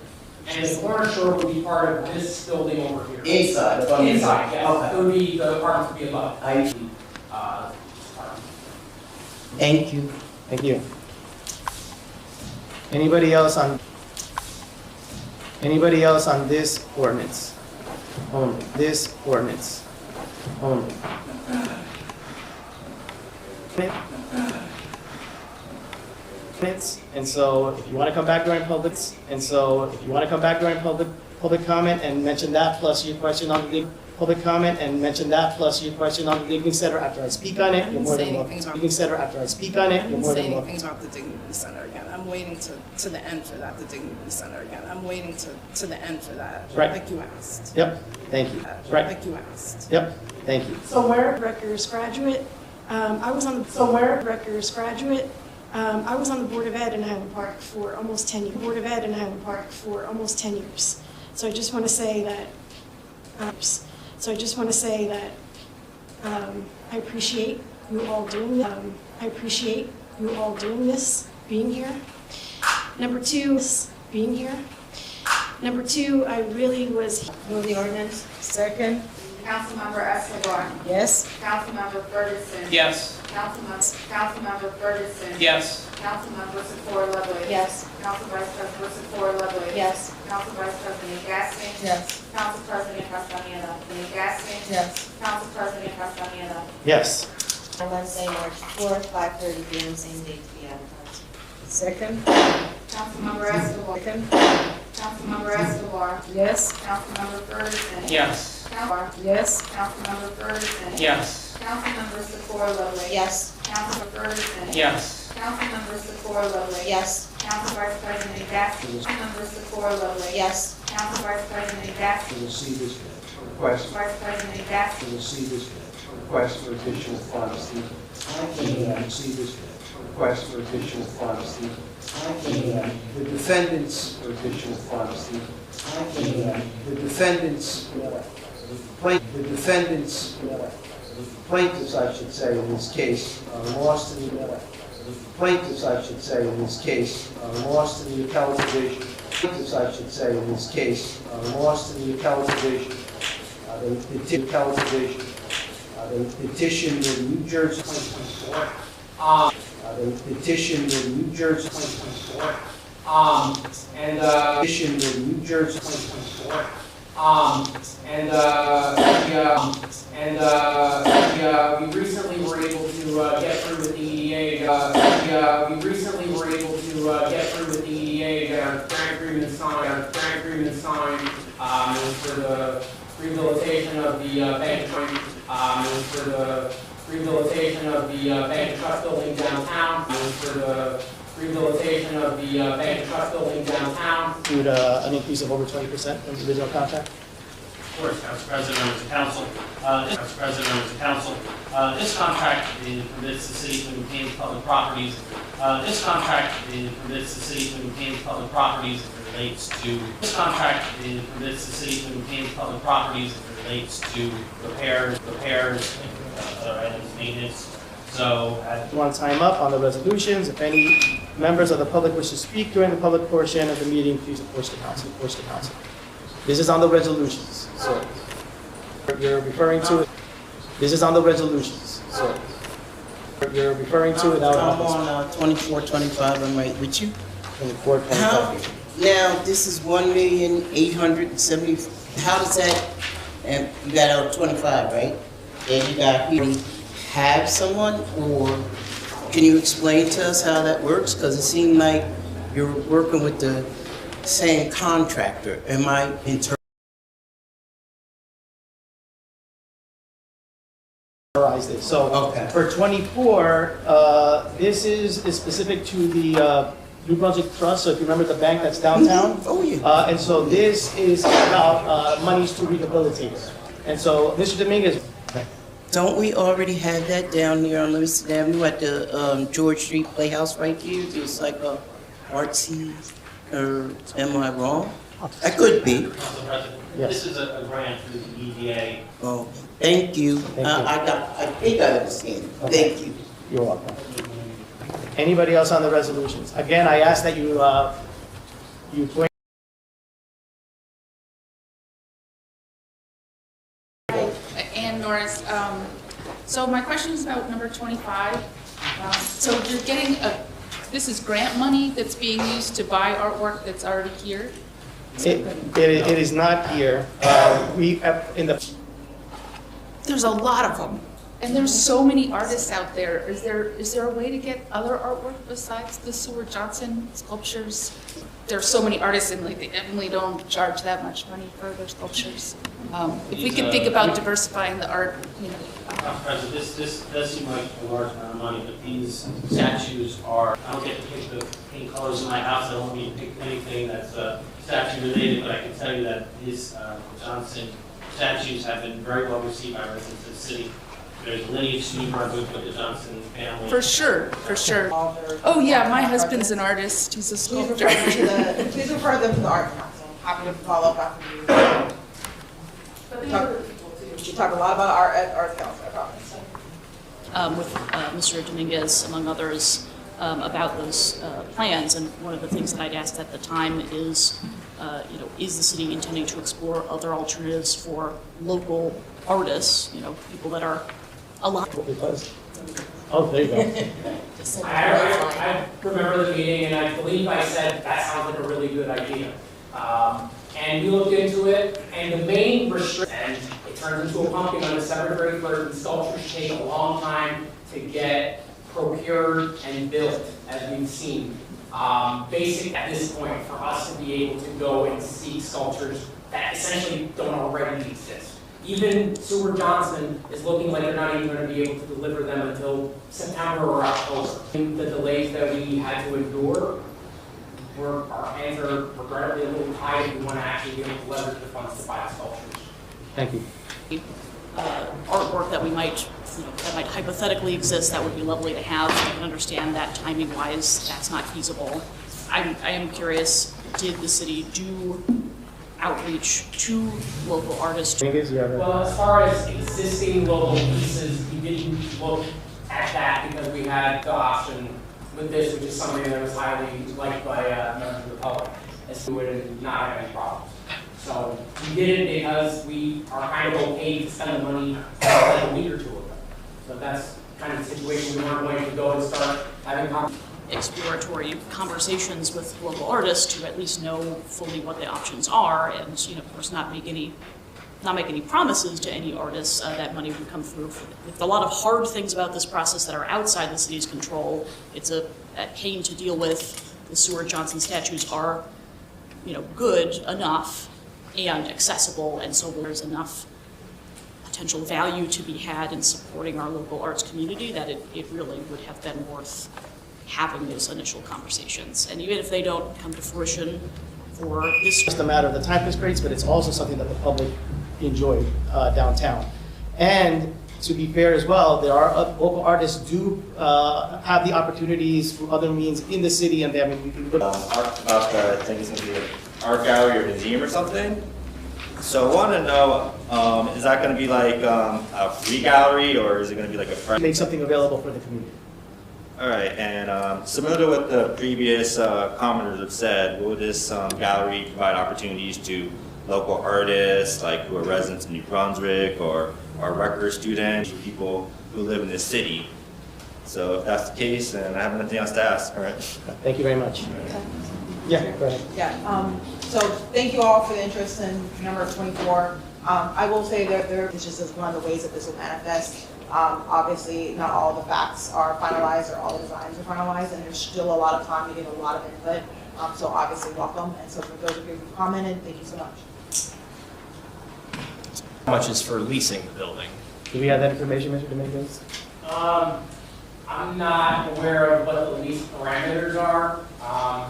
and the corner store would be part of this building over here. Inside? Inside, yes. Okay. It would be, the apartments would be above. Thank you. Thank you. Anybody else on this ordinance? Only, this ordinance. Only. And so if you want to come back during public comment and mention that plus your question on the public comment and mention that plus your question on the Dignity Center after I speak on it, you're more than welcome. Dignity Center after I speak on it, you're more than welcome. Anything about the Dignity Center again. I'm waiting to the end for that, the Dignity Center again. I'm waiting to the end for that. Right. Like you asked. Yep, thank you. Right. Like you asked. Yep, thank you. So where Rutgers graduate, I was on the Board of Ed in Highland Park for almost 10 years. So I just want to say that I appreciate you all doing this. Being here. Number two, I really was. Move the ordinance. Second. Councilmember Escobar. Yes. Councilmember Ferguson. Yes. Councilmember Ferguson. Yes. Councilmember Sephora Ludwig. Yes. Council Vice President Sephora Ludwig. Yes. Council Vice President Gaskin. Yes. Council President Castellano. Gaskin. Yes. Council President Castellano. Yes. On Wednesday, March 4th, 5:30 p.m., same date to be advertised. Second. Councilmember Escobar. Second. Councilmember Escobar. Yes. Councilmember Ferguson. Yes. Yes. Councilmember Ferguson. Yes. Councilmember Secor Lovely. Yes. Councilmember Ferguson. Yes. Councilmember Secor Lovely. Yes. Council Vice President Gaskin. Councilmember Secor Lovely. Yes. Council Vice President Gaskin. To receive this request, Vice President Gaskin. to receive this request for additional funds. To receive this request for additional funds. The defendants for additional funds. The defendants, the defendants, plaintiffs, I should say, in this case, lost in the plaintiffs, I should say, in this case, lost in the appellate division. Plaintiffs, I should say, in this case, lost in the appellate division. They petitioned the New Jersey. They petitioned the New Jersey. Petitioned the New Jersey. We recently were able to get through with the EDA. We recently were able to get through with the EDA. Our grant agreement signed. It was for the rehabilitation of the bank. It was for the rehabilitation of the bank and trust building downtown. It was for the rehabilitation of the bank and trust building downtown. Include an increase of over 20% from the original contract? Of course, Council President, members of council. Council President, members of council. This contract permits the city to maintain public properties. This contract permits the city to maintain public properties as it relates to. This contract permits the city to maintain public properties as it relates to repairs, other items, maintenance. So, You want to time up on the resolutions. If any members of the public wish to speak during the public portion of the meeting, please approach the council. This is on the resolutions. So you're referring to it. This is on the resolutions. So you're referring to it now. I'm on 2425. I'm right with you. 2425. Now this is 1,870,000. How does that? And you got out 25, right? And you got here. Have someone, or can you explain to us how that works? Because it seemed like you're working with the same contractor. Am I interpreting? So for 24, this is specific to the New Brunswick Trust. So if you remember the bank that's downtown, and so this is about monies to rehabilitate it. And so Mr. Dominguez. Don't we already have that down here on Livingston Avenue at the George Street Playhouse right here? It's like a artsy, or am I wrong? I could be. Council President, this is a grant through the EDA. Oh, thank you. I think I understand. Thank you. You're welcome. Anybody else on the resolutions? Again, I ask that you point. Ann Norris. So my question is about number 25. So you're getting this is grant money that's being used to buy artwork that's already here? It is not here. There's a lot of them. And there's so many artists out there. Is there a way to get other artwork besides the Seward Johnson sculptures? There's so many artists, and like they definitely don't charge that much money for their sculptures. If we could think about diversifying the art, Council President, this does seem like a large amount of money, but these statues are, I don't get to pick the paint colors in my house. I don't need to pick anything that's statue related, but I can tell you that these Johnson statues have been very well received by residents of the city. There's a lineage to New Brunswick with the Johnson family. For sure. Oh yeah, my husband's an artist. He's a sculptor. Please refer them to the Art Council. Happy to follow up after you. We talk a lot about art at Art Council, I promise. With Mr. Dominguez, among others, about those plans. And one of the things that I'd asked at the time is, is the city intending to explore other alternatives for local artists, people that are alive? Oh, there you go. I remember the meeting, and I believe I said that sounds like a really good idea. And we looked into it, and the main restriction, and it turns into a pumpkin on December 31st, and sculptures take a long time to get procured and built, as we've seen. basic at this point for us to be able to go and see sculptures that essentially don't already exist. Even Seward Johnson is looking like they're not even going to be able to deliver them until September or October. The delays that we had to endure, our hands are regrettably a little tied if we want to actually be able to leverage the funds to buy sculptures. Thank you. Artwork that we might, that might hypothetically exist, that would be lovely to have. I can understand that timing-wise, that's not feasible. I am curious, did the city do outreach to local artists? Well, as far as existing local pieces, we didn't look at that because we had the option with this, which is something that was highly liked by members of the public, as we would not have any problems. So we did it because we are kind of okay to spend the money for like a week or two of them. So that's kind of the situation. We weren't going to go and start having exploratory conversations with local artists to at least know fully what the options are, and of course not make any promises to any artists that money would come through. With a lot of hard things about this process that are outside the city's control, it's a pain to deal with. The Seward Johnson statues are, good enough and accessible, and so there's enough potential value to be had in supporting our local arts community that it really would have been worth having those initial conversations. And even if they don't come to fruition for this... It's just a matter of the time constraints, but it's also something that the public enjoyed downtown. And to be fair as well, there are local artists do have the opportunities through other means in the city, and we can look I think it's going to be an art gallery or museum or something. So I want to know, is that going to be like a free gallery, or is it going to be like a friend? Make something available for the community. All right, and similar to what the previous commenters have said, will this gallery provide opportunities to local artists, like who are residents of New Brunswick, or Rutgers students, people who live in this city? So if that's the case, then I have nothing else to ask. All right. Thank you very much. Yeah, go ahead. Yeah, so thank you all for the interest in number 24. I will say that this just is one of the ways that this will manifest. Obviously, not all the facts are finalized or all the designs are finalized, and there's still a lot of time to give a lot of input. So obviously, welcome. And so for those of you who commented, thank you so much. How much is for leasing the building? Do we have that information, Mr. Dominguez? I'm not aware of what the lease parameters are,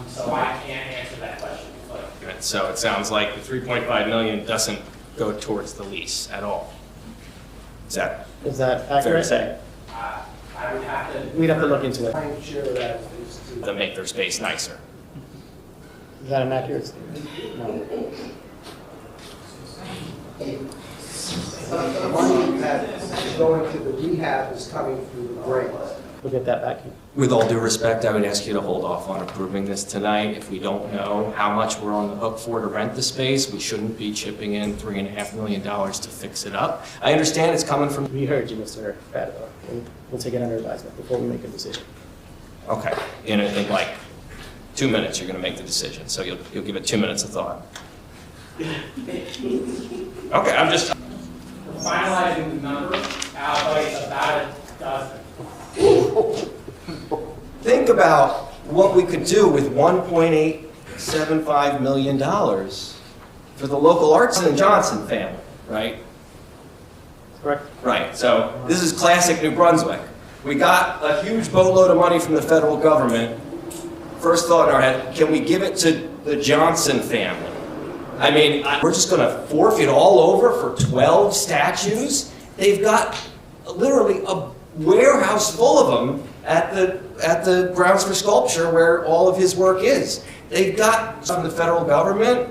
so I can't answer that question. But So it sounds like the $3.5 million doesn't go towards the lease at all. Is that accurate? fair to say? I would have to... We'd have to look into it. I'm sure that To make their space nicer. Is that an accurate statement? No. the money that is going to the rehab is coming through the grant. We'll get that back. With all due respect, I would ask you to hold off on approving this tonight. If we don't know how much we're on the hook for to rent the space, we shouldn't be chipping in $3.5 million to fix it up. I understand it's coming from... We heard you, Mr. Padua. We'll take it under advisement before we make a decision. Okay, in like 2 minutes, you're going to make the decision, so you'll give it 2 minutes of thought. Okay, I'm just... Finalizing the number, but it's about a dozen. Think about what we could do with $1.875 million for the local Artson Johnson family, right? Correct. Right, so this is classic New Brunswick. We got a huge boatload of money from the federal government. First thought in our head, can we give it to the Johnson family? I mean, we're just gonna forfeit all over for 12 statues? They've got literally a warehouse full of them at the Grounds for Sculpture where all of his work is. They've got from the federal government.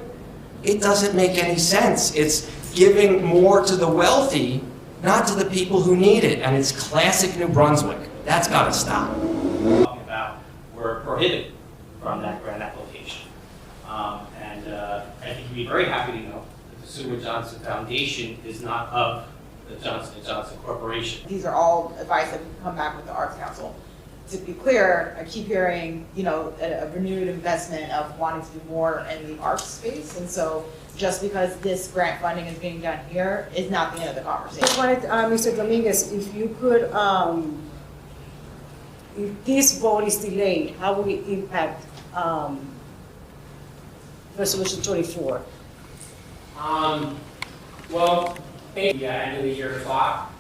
It doesn't make any sense. It's giving more to the wealthy, not to the people who need it. And it's classic New Brunswick. That's got to stop. About were prohibited from that grant application. I think you'd be very happy to know that the Seward Johnson Foundation is not of the Johnson & Johnson Corporation. These are all advice that can come back with the Arts Council. To be clear, I keep hearing, a renewed investment of wanting to do more in the arts space, and so just because this grant funding is being done here is not the end of the conversation. I just wanted, Mr. Dominguez, if you could, if this vote is delayed, how will it impact Resolution 24? Well, maybe end of the year clock.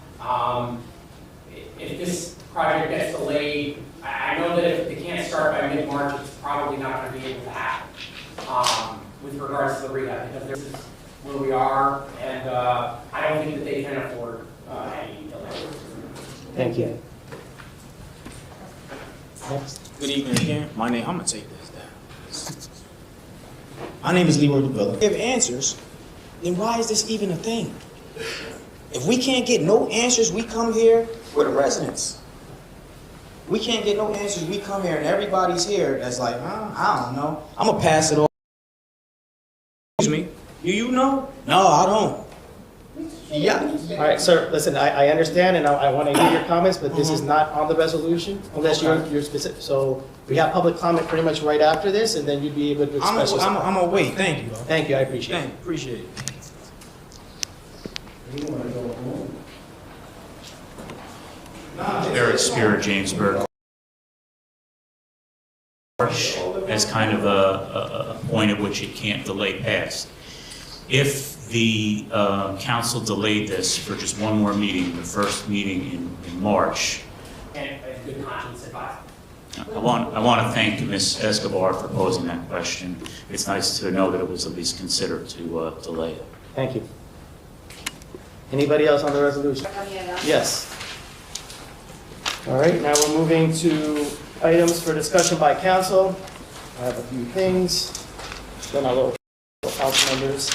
If this project gets delayed, I know that if they can't start by mid-March, it's probably not going to be able to happen with regards to the rehab, because this is where we are, and I don't think that they can afford any delay. Thank you. Next. Good evening again. I'm gonna take this down. My name is Leroy DeVilla. If answers, then why is this even a thing? If we can't get no answers, we come here with the residents. We can't get no answers, we come here and everybody's here that's like, I don't know. I'm gonna pass it on. Excuse me, do you know? No, I don't. Yeah. All right, sir, listen, I understand, and I want to hear your comments, but this is not on the resolution, unless you're specific. So we have public comment pretty much right after this, and then you'd be able to express yourself. I'm gonna wait, thank you. Thank you, I appreciate it. Appreciate it. Eric Spear, Jamesburg. As kind of a point at which it can't delay past. If the council delayed this for just one more meeting, the first meeting in March, And good conscience advice. I want to thank Ms. Escobar for posing that question. It's nice to know that it was at least considered to delay it. Thank you. Anybody else on the resolution? Yes. All right, now we're moving to items for discussion by council. I have a few things. Then I'll council members.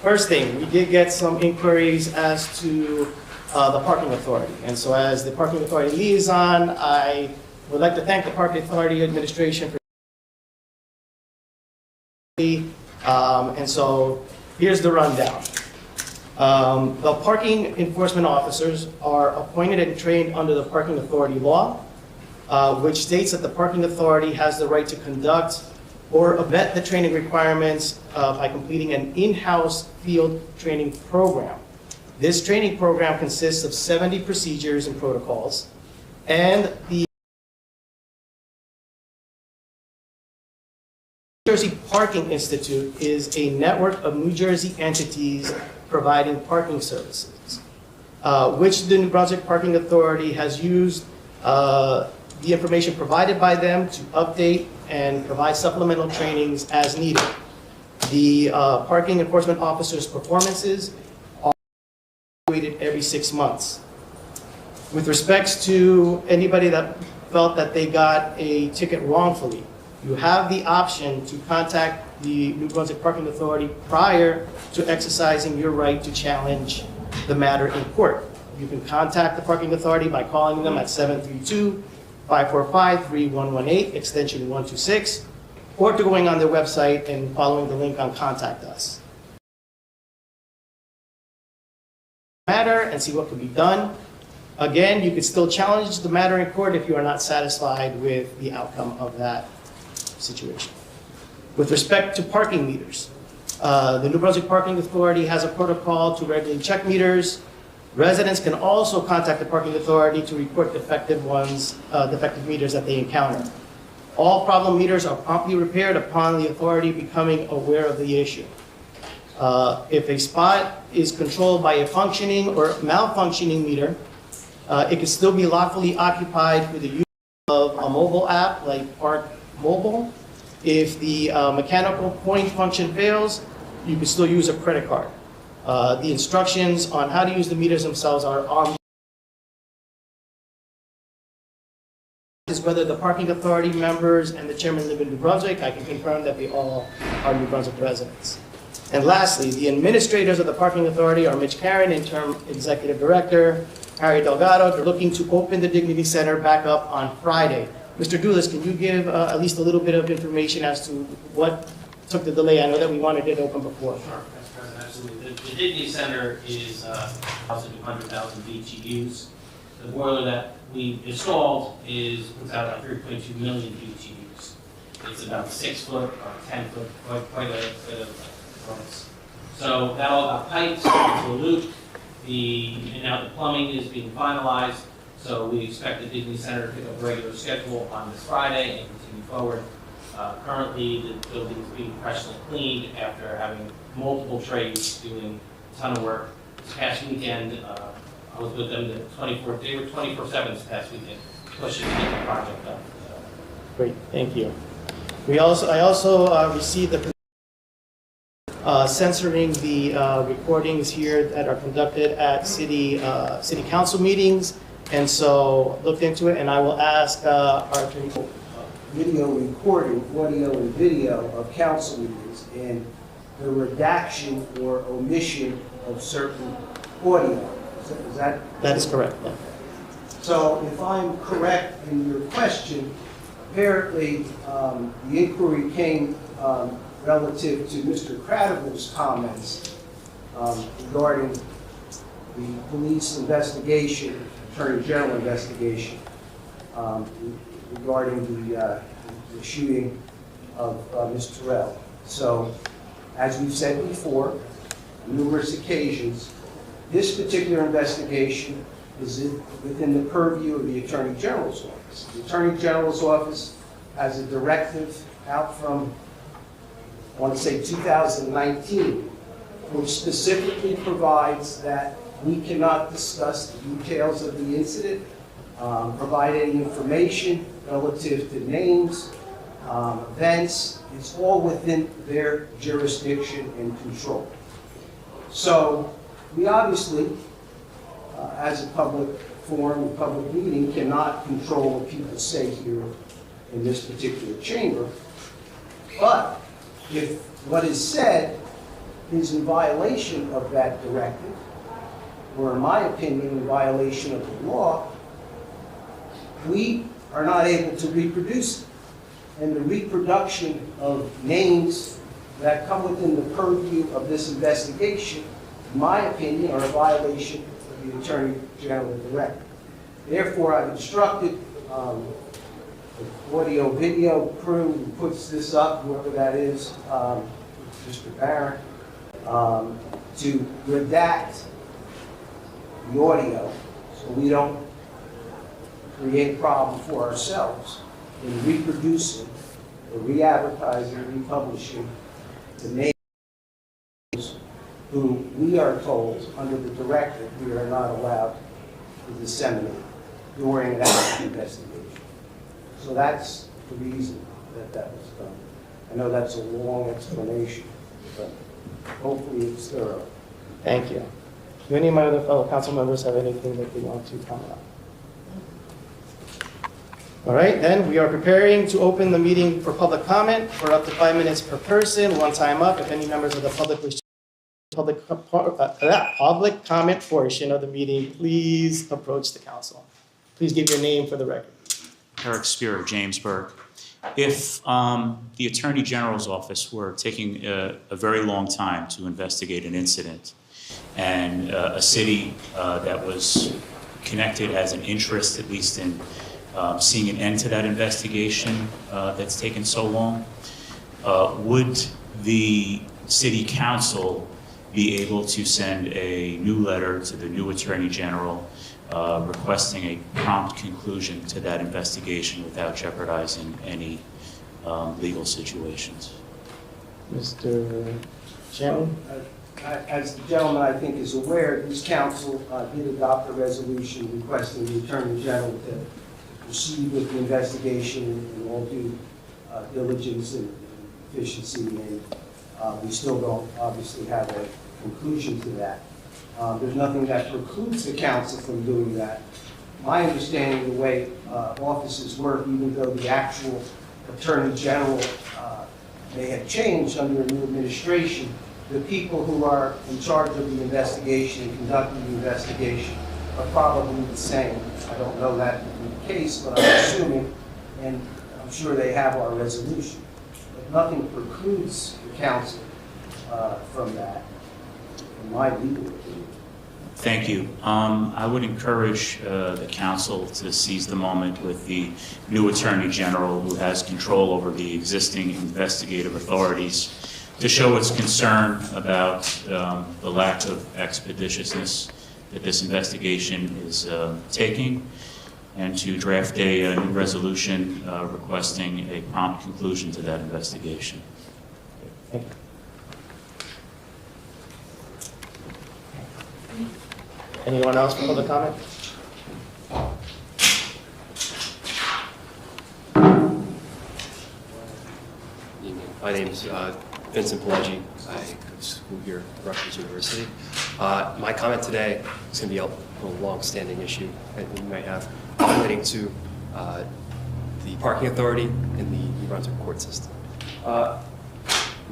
First thing, we did get some inquiries as to the parking authority. And so as the parking authority liaison, I would like to thank the parking authority administration for and so here's the rundown. The parking enforcement officers are appointed and trained under the parking authority law, which states that the parking authority has the right to conduct or vet the training requirements by completing an in-house field training program. This training program consists of 70 procedures and protocols, and the New Jersey Parking Institute is a network of New Jersey entities providing parking services, which the New Brunswick Parking Authority has used the information provided by them to update and provide supplemental trainings as needed. The parking enforcement officers' performances are evaluated every 6 months. With respects to anybody that felt that they got a ticket wrongfully, you have the option to contact the New Brunswick Parking Authority prior to exercising your right to challenge the matter in court. You can contact the Parking Authority by calling them at 732-545-3118, extension 126, or to going on their website and following the link on Contact Us. Matter and see what can be done. Again, you could still challenge the matter in court if you are not satisfied with the outcome of that situation. With respect to parking meters, the New Brunswick Parking Authority has a protocol to regularly check meters. Residents can also contact the Parking Authority to report defective meters that they encounter. All problem meters are promptly repaired upon the authority becoming aware of the issue. If a spot is controlled by a functioning or malfunctioning meter, it can still be lawfully occupied through the use of a mobile app like Park Mobile. If the mechanical point function fails, you can still use a credit card. The instructions on how to use the meters themselves are on. Is whether the Parking Authority members and the chairman live in New Brunswick. I can confirm that they all are New Brunswick residents. And lastly, the administrators of the Parking Authority are Mitch Karen, interim executive director, Harry Delgado. They're looking to open the Dignity Center back up on Friday. Mr. Dulis, can you give at least a little bit of information as to what took the delay? I know that we wanted it open before. Sure, Mr. President, absolutely. The Dignity Center is 1,200,000 BTUs. The boiler that we installed puts out about 3.2 million BTUs. It's about 6 foot or 10 foot, quite a bit of difference. So that all got piped into a loop. And now the plumbing is being finalized. So we expect the Dignity Center to pick up a regular schedule on this Friday and continue forward. Currently, the building is being professionally cleaned after having multiple trades doing a ton of work. This past weekend, I was with them, they were 24/7 this past weekend, pushing to get the project done. Great, thank you. I also received the censoring the recordings here that are conducted at city council meetings, and so looked into it, and I will ask our attorney. Video recording, audio and video of council meetings, and the redaction or omission of certain audio. Is that? That is correct. Yeah. So if I'm correct in your question, apparently the inquiry came relative to Mr. Cradaville's comments regarding the police investigation, Attorney General investigation, regarding the shooting of Ms. Terrell. So, as we've said before, on numerous occasions, this particular investigation is within the purview of the Attorney General's office. The Attorney General's office has a directive out from, I want to say 2019, which specifically provides that we cannot discuss the details of the incident, provide any information relative to names, events. It's all within their jurisdiction and control. So we obviously, as a public forum, a public meeting, cannot control what people say here in this particular chamber. But if what is said is in violation of that directive, or in my opinion, in violation of the law, we are not able to reproduce it. And the reproduction of names that come within the purview of this investigation, in my opinion, are a violation of the Attorney General directive. Therefore, I've instructed the audio-video crew who puts this up, whoever that is, Mr. Barron, to redact the audio so we don't create a problem for ourselves in reproducing or re-advertising, republishing the names who we are told under the directive we are not allowed to disseminate during an active investigation. So that's the reason that that was done. I know that's a long explanation, but hopefully it's thorough. Thank you. Do any of my other fellow council members have anything that they want to comment on? All right, then we are preparing to open the meeting for public comment for up to 5 minutes per person. One time up. If any members of the public wish to public comment portion of the meeting, please approach the council. Please give your name for the record. Eric Spear of Jamesburg. If the Attorney General's office were taking a very long time to investigate an incident, and a city that was connected as an interest, at least in seeing an end to that investigation that's taken so long, would the City Council be able to send a new letter to the new Attorney General requesting a prompt conclusion to that investigation without jeopardizing any legal situations? Mr. Chairman? As the gentleman I think is aware, this council did adopt a resolution requesting the Attorney General to proceed with the investigation in all due diligence and efficiency, and we still don't obviously have a conclusion to that. There's nothing that precludes the council from doing that. My understanding of the way offices work, even though the actual Attorney General may have changed under a new administration, the people who are in charge of the investigation and conducting the investigation are probably the same. I don't know that to be the case, but I'm assuming, and I'm sure they have our resolution. But nothing precludes the council from that, in my legal opinion. Thank you. I would encourage the council to seize the moment with the new Attorney General, who has control over the existing investigative authorities, to show its concern about the lack of expeditiousness that this investigation is taking. and to draft a new resolution requesting a prompt conclusion to that investigation. Thank you. Anyone else for public comment? My name is Vincent Pileggi. I go to school here at Rutgers University. My comment today is going to be a long-standing issue that you might have relating to the parking authority in the New Brunswick court system.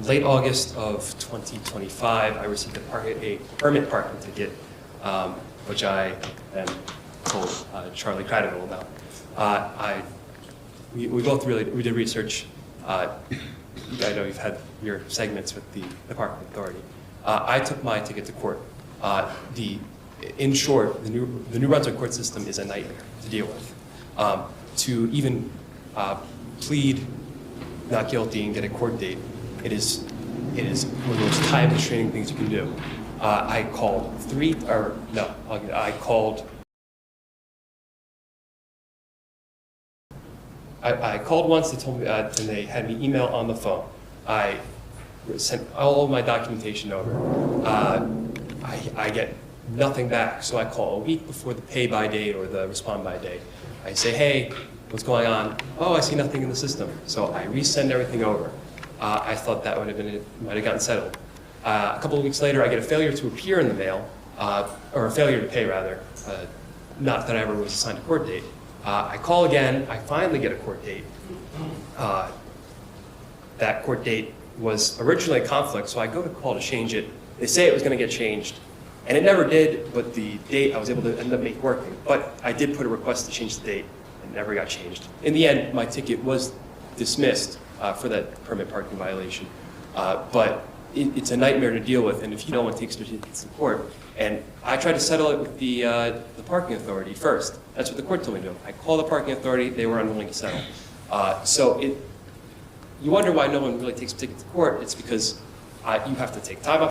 Late August of 2025, I received a permit parking ticket, which I then told Charlie Cradiville about. We did research. I know you've had your segments with the parking authority. I took my ticket to court. In short, the New Brunswick court system is a nightmare to deal with. To even plead not guilty and get a court date, it is one of the most time-consuming things you can do. I called I called once, they told me, and they had me email on the phone. I sent all of my documentation over. I get nothing back, so I call a week before the pay by date or the respond by date. I say, hey, what's going on? Oh, I see nothing in the system. So I resend everything over. I thought that might have gotten settled. A couple of weeks later, I get a failure to appear in the mail, or a failure to pay rather, not that I ever was assigned a court date. I call again, I finally get a court date. That court date was originally a conflict, so I go to call to change it. They say it was going to get changed, and it never did, but the date I was able to end up making working. But I did put a request to change the date, and it never got changed. In the end, my ticket was dismissed for that permit parking violation. But it's a nightmare to deal with, and if no one takes support. And I tried to settle it with the parking authority first. That's what the court told me to do. I called the parking authority, they were unwilling to settle. You wonder why no one really takes a ticket to court. It's because you have to take time off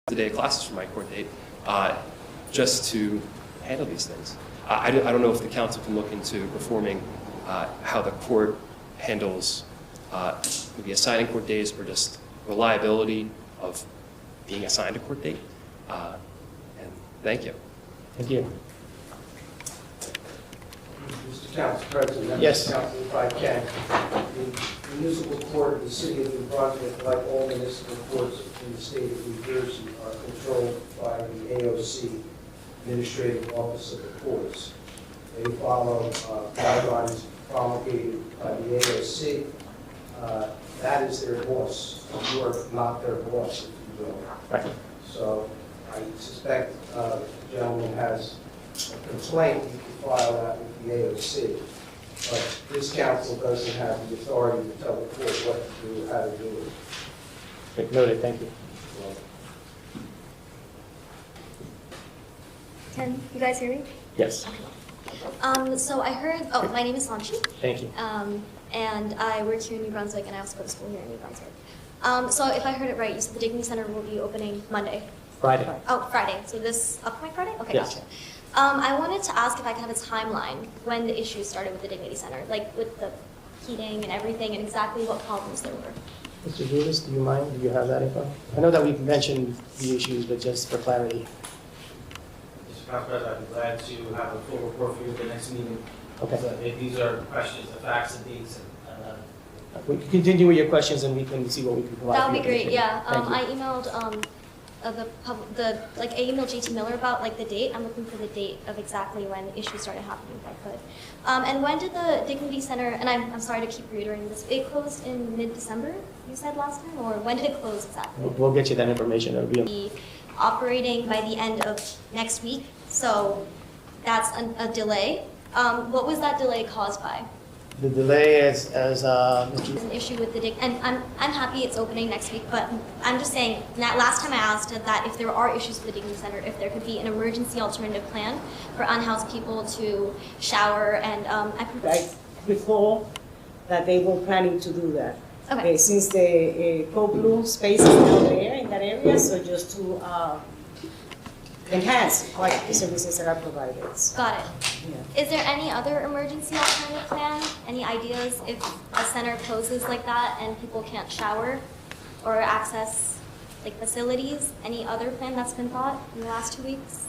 the day of classes for my court date just to handle these things. I don't know if the council can look into reforming how the court handles maybe assigning court dates or just reliability of being assigned a court date. And thank you. Thank you. Mr. Council President, yes. Council, if I can, the municipal court of the city of New Brunswick, like all municipal courts in the state of New Jersey, are controlled by the AOC, Administrative Office of the Courts. They follow guidelines promulgated by the AOC. That is their boss. You are not their boss, if you will. Right. So I suspect the gentleman has a complaint. You can file that with the AOC. But this council doesn't have the authority to tell the court what to do or how to do it. Noted. Thank you. Can you guys hear me? Yes. So I heard, my name is Sanchi. Thank you. And I work here in New Brunswick, and I also go to school here in New Brunswick. So if I heard it right, you said the Dignity Center will be opening Monday. Friday. Oh, Friday. So this upcoming Friday? Okay, yes. Gotcha. I wanted to ask if I could have a timeline when the issues started with the Dignity Center, like with the heating and everything, and exactly what problems there were. Mr. Judas, do you mind? Do you have that info? I know that we've mentioned the issues, but just for clarity. Mr. Council President, I'd be glad to have a full report for you at the next meeting. Okay. So if these are questions, the facts and dates. We can continue with your questions, and we can see what we can provide. That would be great. Yeah. Thank you. I emailed I emailed JT Miller about like the date. I'm looking for the date of exactly when issues started happening, if I could. And when did the Dignity Center? And I'm sorry to keep reiterating this. It closed in mid-December. You said last time, or when did it close exactly? We'll get you that information. It'll Be operating by the end of next week. So that's a delay. What was that delay caused by? The delay is, as Mr. An issue with the and I'm happy it's opening next week, but I'm just saying that last time I asked that if there are issues with the Dignity Center, if there could be an emergency alternative plan for unhoused people to shower and I recall that they were planning to do that. Okay. Since the Code Blue space is down there in that area, so just to enhance like the services that are provided. Got it. Is there any other emergency alternative plan? Any ideas if a center closes like that and people can't shower or access like facilities? Any other plan that's been thought in the last 2 weeks?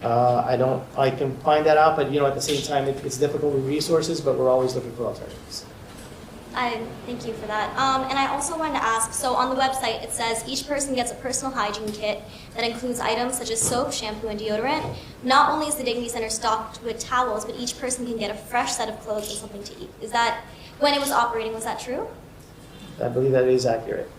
I can find that out, but you know, at the same time, it's difficult with resources, but we're always looking for alternatives. I thank you for that. And I also wanted to ask, so on the website it says each person gets a personal hygiene kit that includes items such as soap, shampoo, and deodorant. Not only is the Dignity Center stocked with towels, but each person can get a fresh set of clothes and something to eat. Is that, when it was operating, was that true? I believe that is accurate.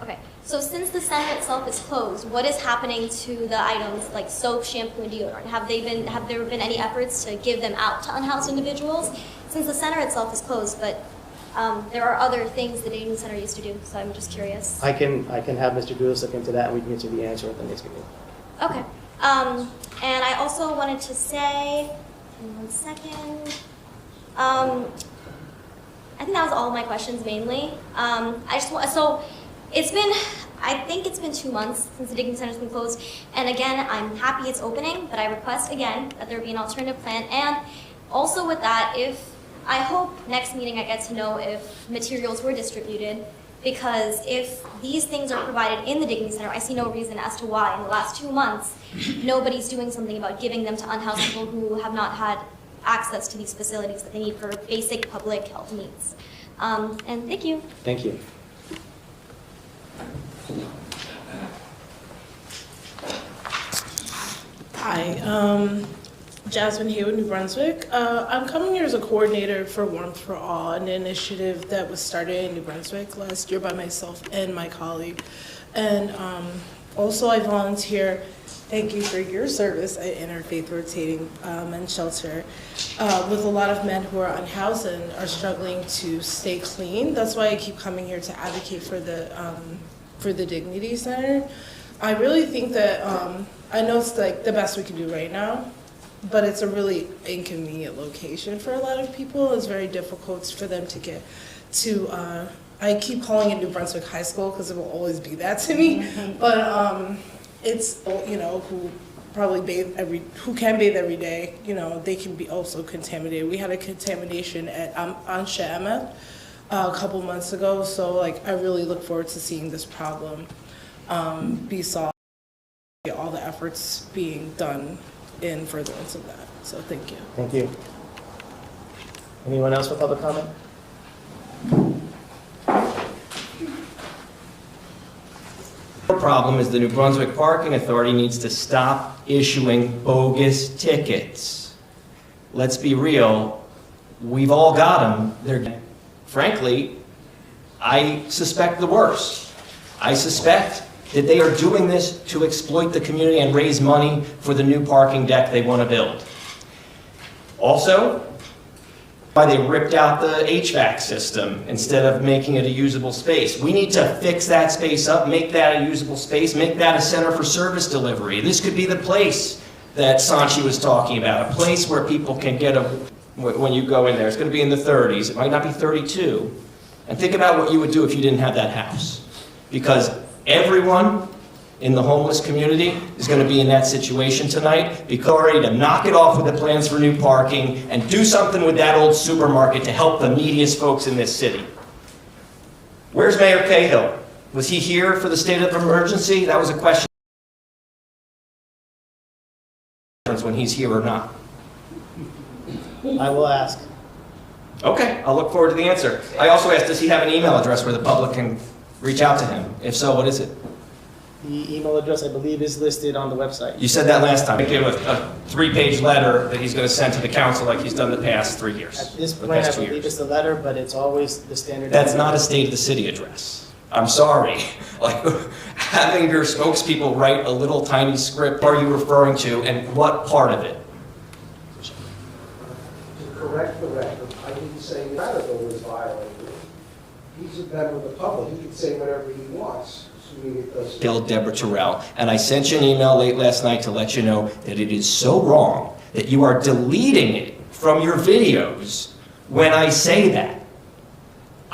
Okay, so since the center itself is closed, what is happening to the items like soap, shampoo, and deodorant? Have there been any efforts to give them out to unhoused individuals? Since the center itself is closed, but there are other things the Dignity Center used to do, so I'm just curious. I can have Mr. Dudas look into that, and we can get you the answer at the next meeting. Okay. And I also wanted to say, in 1 second, I think that was all of my questions mainly. I think it's been 2 months since the Dignity Center's been closed, and again, I'm happy it's opening, but I request again that there be an alternative plan, and also with that, I hope next meeting I get to know if materials were distributed, because if these things are provided in the Dignity Center, I see no reason as to why in the last 2 months nobody's doing something about giving them to unhoused people who have not had access to these facilities that they need for basic public health needs. And thank you. Thank you. Hi, Jasmine here with New Brunswick. I'm coming here as a coordinator for Warmth for All, an initiative that was started in New Brunswick last year by myself and my colleague. And also I volunteer, thank you for your service at Interfaith Rotating Men's Shelter, with a lot of men who are unhoused and are struggling to stay clean. That's why I keep coming here to advocate for the Dignity Center. I really think that, I know it's like the best we can do right now, but it's a really inconvenient location for a lot of people. It's very difficult for them to get to, I keep calling it New Brunswick High School because it will always be that to me, but it's, you know, who can bathe every day, you know, they can be also contaminated. We had a contamination at Anshe Emeth a couple months ago, so like I really look forward to seeing this problem be solved, all the efforts being done in furtherance of that. So thank you. Thank you. Anyone else for public comment? The problem is the New Brunswick Parking Authority needs to stop issuing bogus tickets. Let's be real, we've all got them. Frankly, I suspect the worst. I suspect that they are doing this to exploit the community and raise money for the new parking deck they want to build. Also, why they ripped out the HVAC system instead of making it a usable space. We need to fix that space up, make that a usable space, make that a center for service delivery. This could be the place that Sanchi was talking about, a place where people can get when you go in there. It's going to be in the 30s, it might not be 32. And think about what you would do if you didn't have that house. Because everyone in the homeless community is going to be in that situation tonight, because we're ready to knock it off with the plans for new parking and do something with that old supermarket to help the neediest folks in this city. Where's Mayor Cahill? Was he here for the state of emergency? That was a question when he's here or not. I will ask. Okay, I'll look forward to the answer. I also asked, does he have an email address where the public can reach out to him? If so, what is it? The email address, I believe, is listed on the website. You said that last time. Give him a 3-page letter that he's going to send to the council like he's done the past 3 years. At this point, I believe it's the letter, but it's always the standard. That's not a State of the City address. I'm sorry. Like, having your spokespeople write a little tiny script, what are you referring to, and what part of it? To correct the record, I didn't say the article was violated. He's a member of the public. He can say whatever he wants. Bill Deborah Terrell, and I sent you an email late last night to let you know that it is so wrong that you are deleting it from your videos when I say that.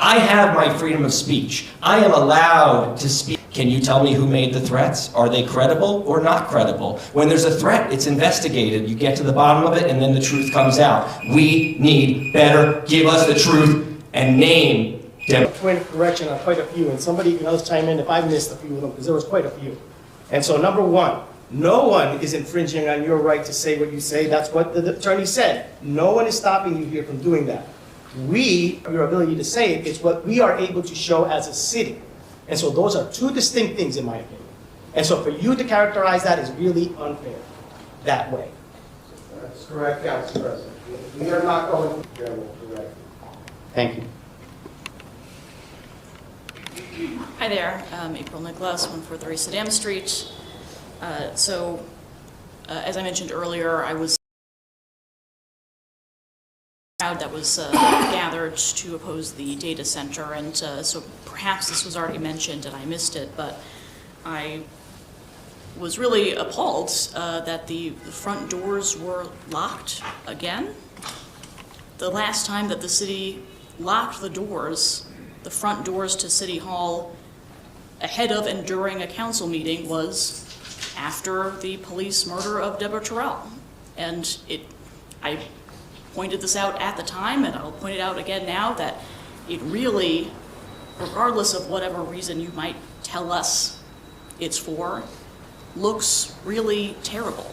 I have my freedom of speech. I am allowed to speak. Can you tell me who made the threats? Are they credible or not credible? When there's a threat, it's investigated. You get to the bottom of it, and then the truth comes out. We need better. Give us the truth and name them. Point of correction on quite a few, and somebody can else chime in if I missed a few of them, because there was quite a few. And so number one, no one is infringing on your right to say what you say. That's what the attorney said. No one is stopping you here from doing that. Your ability to say it, is what we are able to show as a city. And so those are two distinct things in my opinion. And so for you to characterize that is really unfair that way. That's correct, Council President. We are not going to general correct. Thank you. Hi there, April Nicholas, 143 Saddam Street. As I mentioned earlier, I was crowd that was gathered to oppose the data center, and so perhaps this was already mentioned and I missed it, but I was really appalled that the front doors were locked again. The last time that the city locked the doors, the front doors to City Hall, ahead of and during a council meeting was after the police murder of Deborah Terrell. And I pointed this out at the time, and I'll point it out again now, that it really, regardless of whatever reason you might tell us it's for, looks really terrible.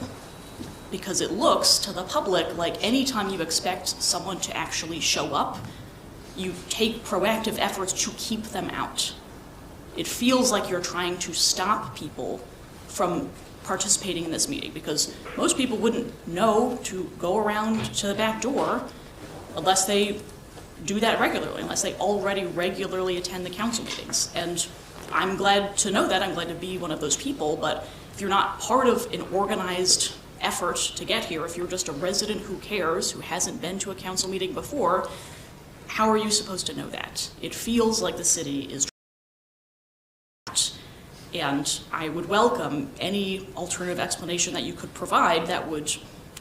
Because it looks to the public like anytime you expect someone to actually show up, you take proactive efforts to keep them out. It feels like you're trying to stop people from participating in this meeting, because most people wouldn't know to go around to the back door unless they do that regularly, unless they already regularly attend the council meetings. And I'm glad to know that, I'm glad to be one of those people, but if you're not part of an organized effort to get here, if you're just a resident who cares, who hasn't been to a council meeting before, how are you supposed to know that? It feels like the city is, and I would welcome any alternative explanation that you could provide that would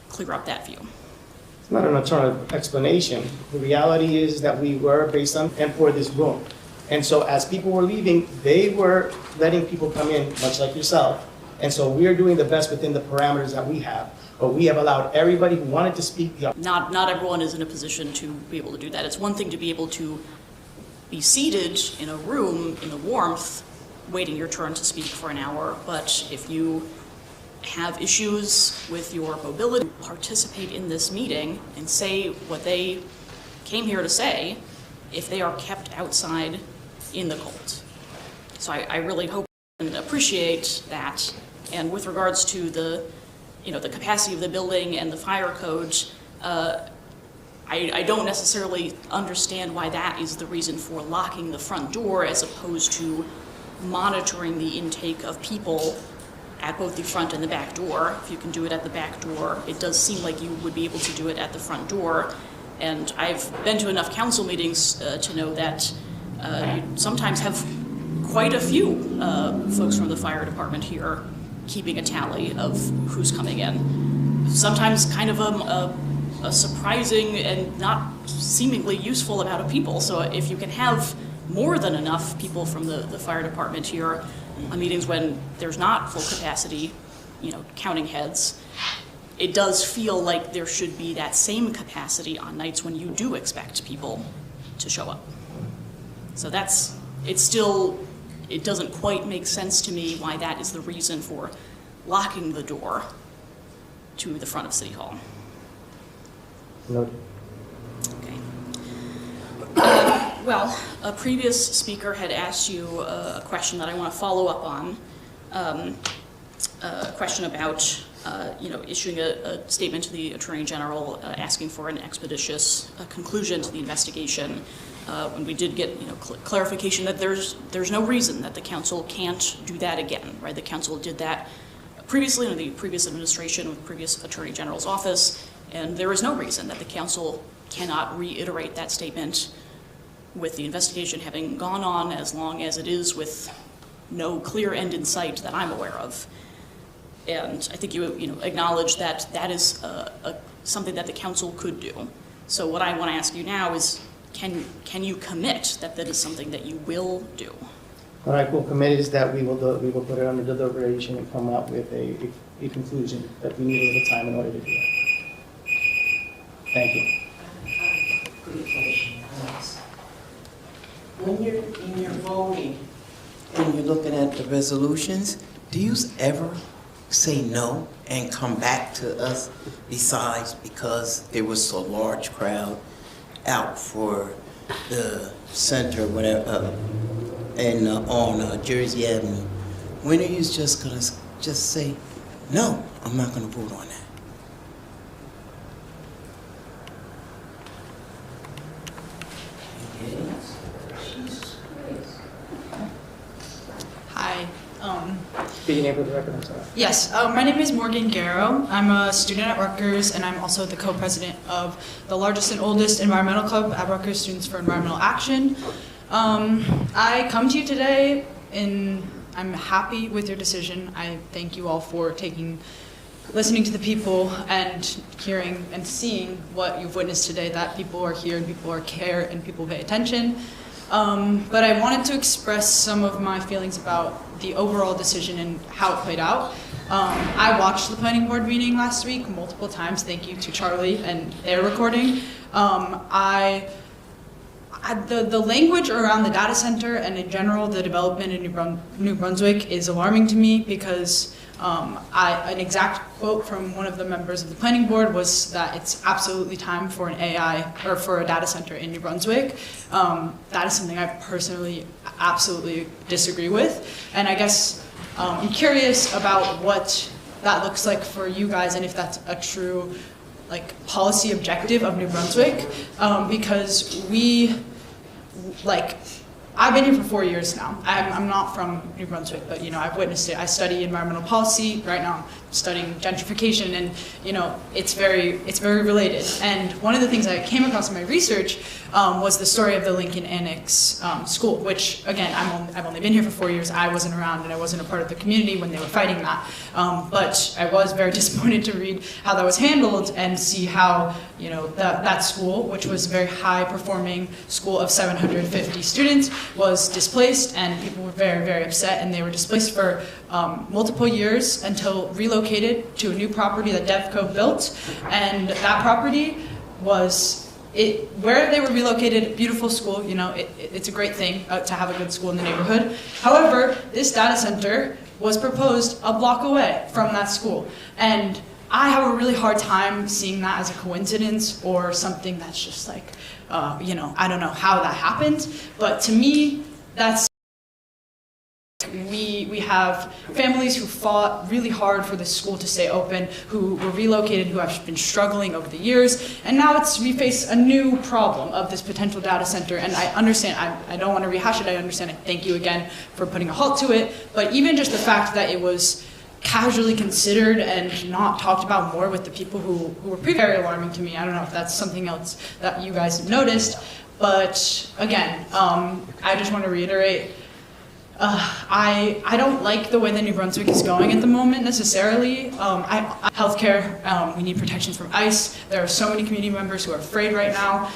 clear up that view. It's not an alternative explanation. The reality is that we were based on and for this room. And so as people were leaving, they were letting people come in, much like yourself. And so we're doing the best within the parameters that we have. But we have allowed everybody who wanted to speak. Not everyone is in a position to be able to do that. It's one thing to be able to be seated in a room in the warmth, waiting your turn to speak for an hour, but if you have issues with your mobility, participate in this meeting and say what they came here to say, if they are kept outside in the cold. So I really hope and appreciate that. And with regards to the capacity of the building and the fire code, I don't necessarily understand why that is the reason for locking the front door as opposed to monitoring the intake of people at both the front and the back door. If you can do it at the back door, it does seem like you would be able to do it at the front door. And I've been to enough council meetings to know that you sometimes have quite a few folks from the fire department here keeping a tally of who's coming in. Sometimes kind of a surprising and not seemingly useful amount of people. So if you can have more than enough people from the fire department here on meetings when there's not full capacity, counting heads, it does feel like there should be that same capacity on nights when you do expect people to show up. So it doesn't quite make sense to me why that is the reason for locking the door to the front of City Hall. Noted. Okay. Well, a previous speaker had asked you a question that I want to follow up on. A question about, issuing a statement to the Attorney General asking for an expeditious conclusion to the investigation. When we did get, clarification that there's no reason that the council can't do that again, right? The council did that previously under the previous administration with the previous Attorney General's office, and there is no reason that the council cannot reiterate that statement with the investigation having gone on as long as it is with no clear end in sight that I'm aware of. And I think you acknowledge that that is something that the council could do. So what I want to ask you now is can you commit that that is something that you will do? What I will commit is that we will put it under deliberation and come up with a conclusion, that we need a little time in order to do it. Thank you. When you're voting and you're looking at the resolutions, do you ever say no and come back to us besides because there was a large crowd out for the center, whatever, and on Jersey Avenue? When are you just gonna just say, no, I'm not gonna vote on that? Hi. Be your name for the record, I'm sorry. Yes, my name is Morgan Garrow. I'm a student at Rutgers, and I'm also the co-president of the largest and oldest environmental club at Rutgers Students for Environmental Action. I come to you today, and I'm happy with your decision. I thank you all for listening to the people and hearing and seeing what you've witnessed today, that people are here and people are care and people pay attention. But I wanted to express some of my feelings about the overall decision and how it played out. I watched the planning board meeting last week multiple times. Thank you to Charlie and their recording. The language around the data center and in general the development in New Brunswick is alarming to me because an exact quote from one of the members of the planning board was that it's absolutely time for an AI or for a data center in New Brunswick. That is something I personally absolutely disagree with, and I guess I'm curious about what that looks like for you guys and if that's a true policy objective of New Brunswick, because I've been here for 4 years now. I'm not from New Brunswick, but I've witnessed it. I study environmental policy right now. I'm studying gentrification, and it's very related. And one of the things I came across in my research was the story of the Lincoln Annex School, which again I've only been here for 4 years. I wasn't around, and I wasn't a part of the community when they were fighting that. But I was very disappointed to read how that was handled and see how that school, which was a very high-performing school of 750 students, was displaced, and people were very, very upset, and they were displaced for multiple years until relocated to a new property that DevCo built, and that property was where they were relocated. Beautiful school, it's a great thing to have a good school in the neighborhood. However, this data center was proposed a block away from that school, and I have a really hard time seeing that as a coincidence or something that's just I don't know how that happened, but to me, that's we have families who fought really hard for this school to stay open, who were relocated, who have been struggling over the years, and now we face a new problem of this potential data center. And I understand, I don't want to rehash it, I understand, thank you again for putting a halt to it, but even just the fact that it was casually considered and not talked about more with the people who were very alarming to me. I don't know if that's something else that you guys have noticed, but again, I just want to reiterate, I don't like the way that New Brunswick is going at the moment necessarily. Healthcare, we need protections from ICE. There are so many community members who are afraid right now,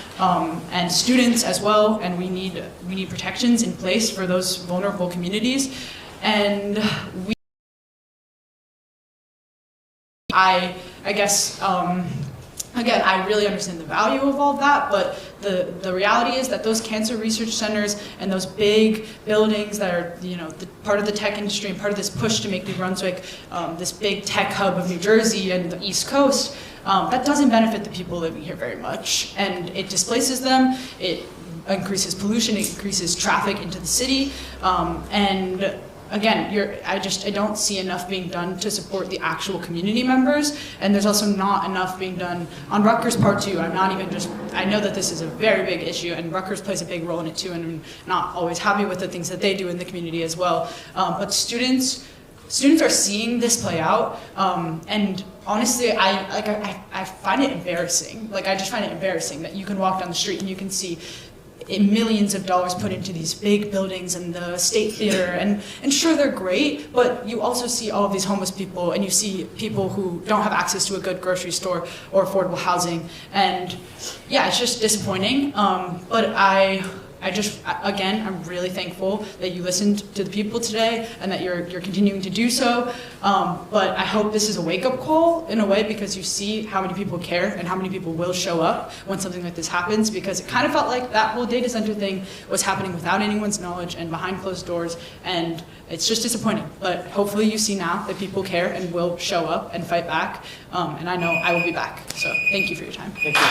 and students as well, and we need protections in place for those vulnerable communities. And I guess, again, I really understand the value of all of that, but the reality is that those cancer research centers and those big buildings that are, part of the tech industry and part of this push to make New Brunswick this big tech hub of New Jersey and the East Coast, that doesn't benefit the people living here very much. And it displaces them, it increases pollution, it increases traffic into the city, and again, I don't see enough being done to support the actual community members, and there's also not enough being done on Rutgers part too. I know that this is a very big issue, and Rutgers plays a big role in it too, and I'm not always happy with the things that they do in the community as well. But students are seeing this play out, and honestly, I find it embarrassing. I just find it embarrassing that you can walk down the street and you can see millions of dollars put into these big buildings and the State Theater, and sure, they're great, but you also see all of these homeless people, and you see people who don't have access to a good grocery store or affordable housing, and yeah, it's just disappointing, but again, I'm really thankful that you listened to the people today and that you're continuing to do so. But I hope this is a wake-up call in a way, because you see how many people care and how many people will show up when something like this happens, because it kind of felt like that whole data center thing was happening without anyone's knowledge and behind closed doors, and it's just disappointing. But hopefully you see now that people care and will show up and fight back, and I know I will be back. So thank you for your time. Thank you.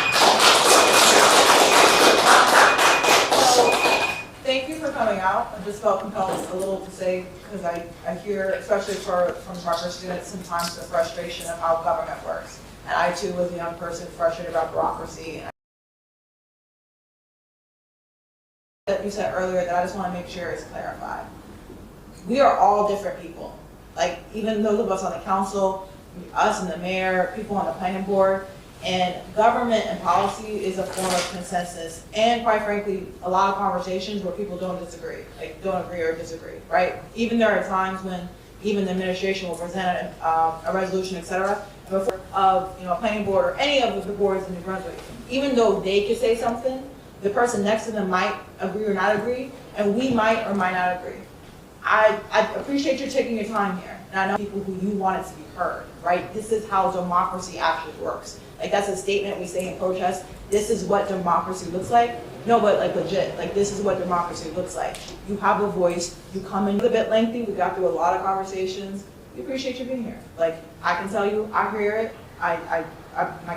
Thank you for coming out. I just felt compelled a little to say, because I hear, especially from Rutgers students, sometimes the frustration of how government works. And I too was a young person frustrated about bureaucracy. That you said earlier that I just want to make sure is clarified. We are all different people. Like, even those of us on the council, us and the mayor, people on the planning board, and government and policy is a form of consensus, and quite frankly, a lot of conversations where people don't agree or disagree, right? Even there are times when even the administration will present a resolution, et cetera, before of a planning board or any of the boards in New Brunswick. Even though they could say something, the person next to them might agree or not agree, and we might or might not agree. I appreciate you taking your time here, and I know people who you wanted to be heard, right? This is how democracy actually works. Like, that's a statement we say in protest. This is what democracy looks like. No, but like legit, like this is what democracy looks like. You have a voice, you come in a bit lengthy, we got through a lot of conversations. We appreciate you being here. Like, I can tell you, I hear it, my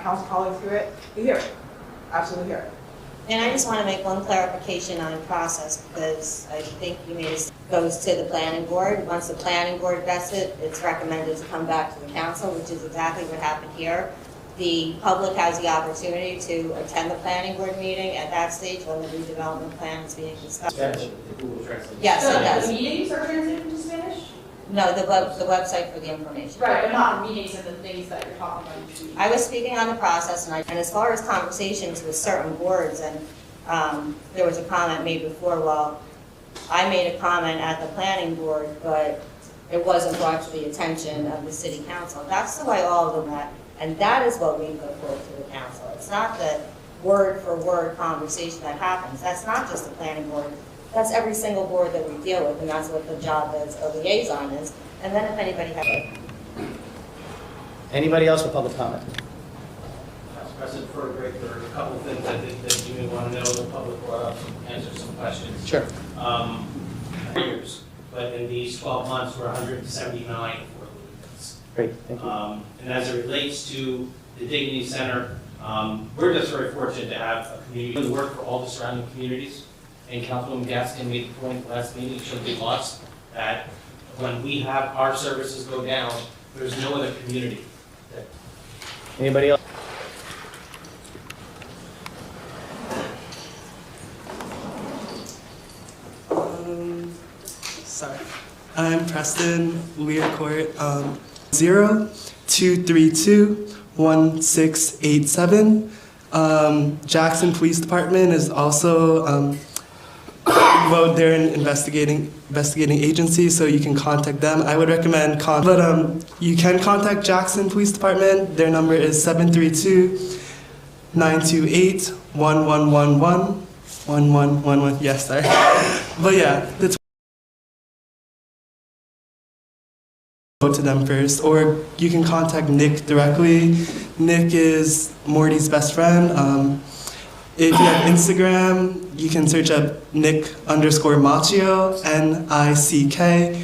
council colleagues hear it, we hear it, absolutely hear it. And I just want to make one clarification on the process, because I think you made it goes to the planning board. Once the planning board vets it, it's recommended to come back to the council, which is exactly what happened here. The public has the opportunity to attend the planning board meeting at that stage when the redevelopment plan is being discussed. Yes, it does. The meetings are translated to Spanish? No, the website for the information. Right, but not the meetings and the things that you're talking about. I was speaking on the process, and as far as conversations with certain boards, and there was a comment made before, well, I made a comment at the planning board, but it wasn't brought to the attention of the city council. That's the way all of them met, and that is what we go forward to the council. It's not the word for word conversation that happens. That's not just the planning board. That's every single board that we deal with, and that's what the job as a liaison is. And then if anybody has... Anybody else for public comment? Council President, for a break, there are a couple of things I think that you may want to know. The public brought up, answer some questions. Sure. 4 years, but in these 12 months, we're 179 for leads. Great, thank you. And as it relates to the Dignity Center, we're just very fortunate to have a community to work for all the surrounding communities. And Councilwoman Gaskin made the point last meeting, she'll be lost, that when we have our services go down, there's no other community. Anybody else? Sorry. I'm Preston Learcourt, 0232-1687. Jackson Police Department is also well, they're an investigating agency, so you can contact them. I would recommend you can contact Jackson Police Department. Their number is 732-928-1111. 1111. Yes, sorry. But yeah, go to them first, or you can contact Nick directly. Nick is Morty's best friend. If you have Instagram, you can search up Nick_Machio, NICK_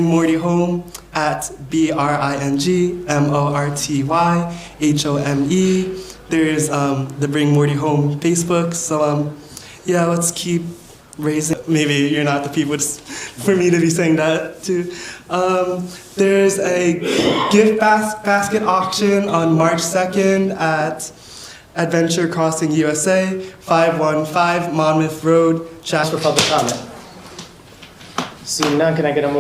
Morty Home at BRINGMORTYHOME. There's the Bring Morty Home Facebook. So yeah, let's keep raising. Maybe you're not the people for me to be saying that too. There's a gift basket auction on March 2nd at Adventure Crossing USA, 515 Monmouth Road, Chats for public comment. Seeing none, can I get a motion?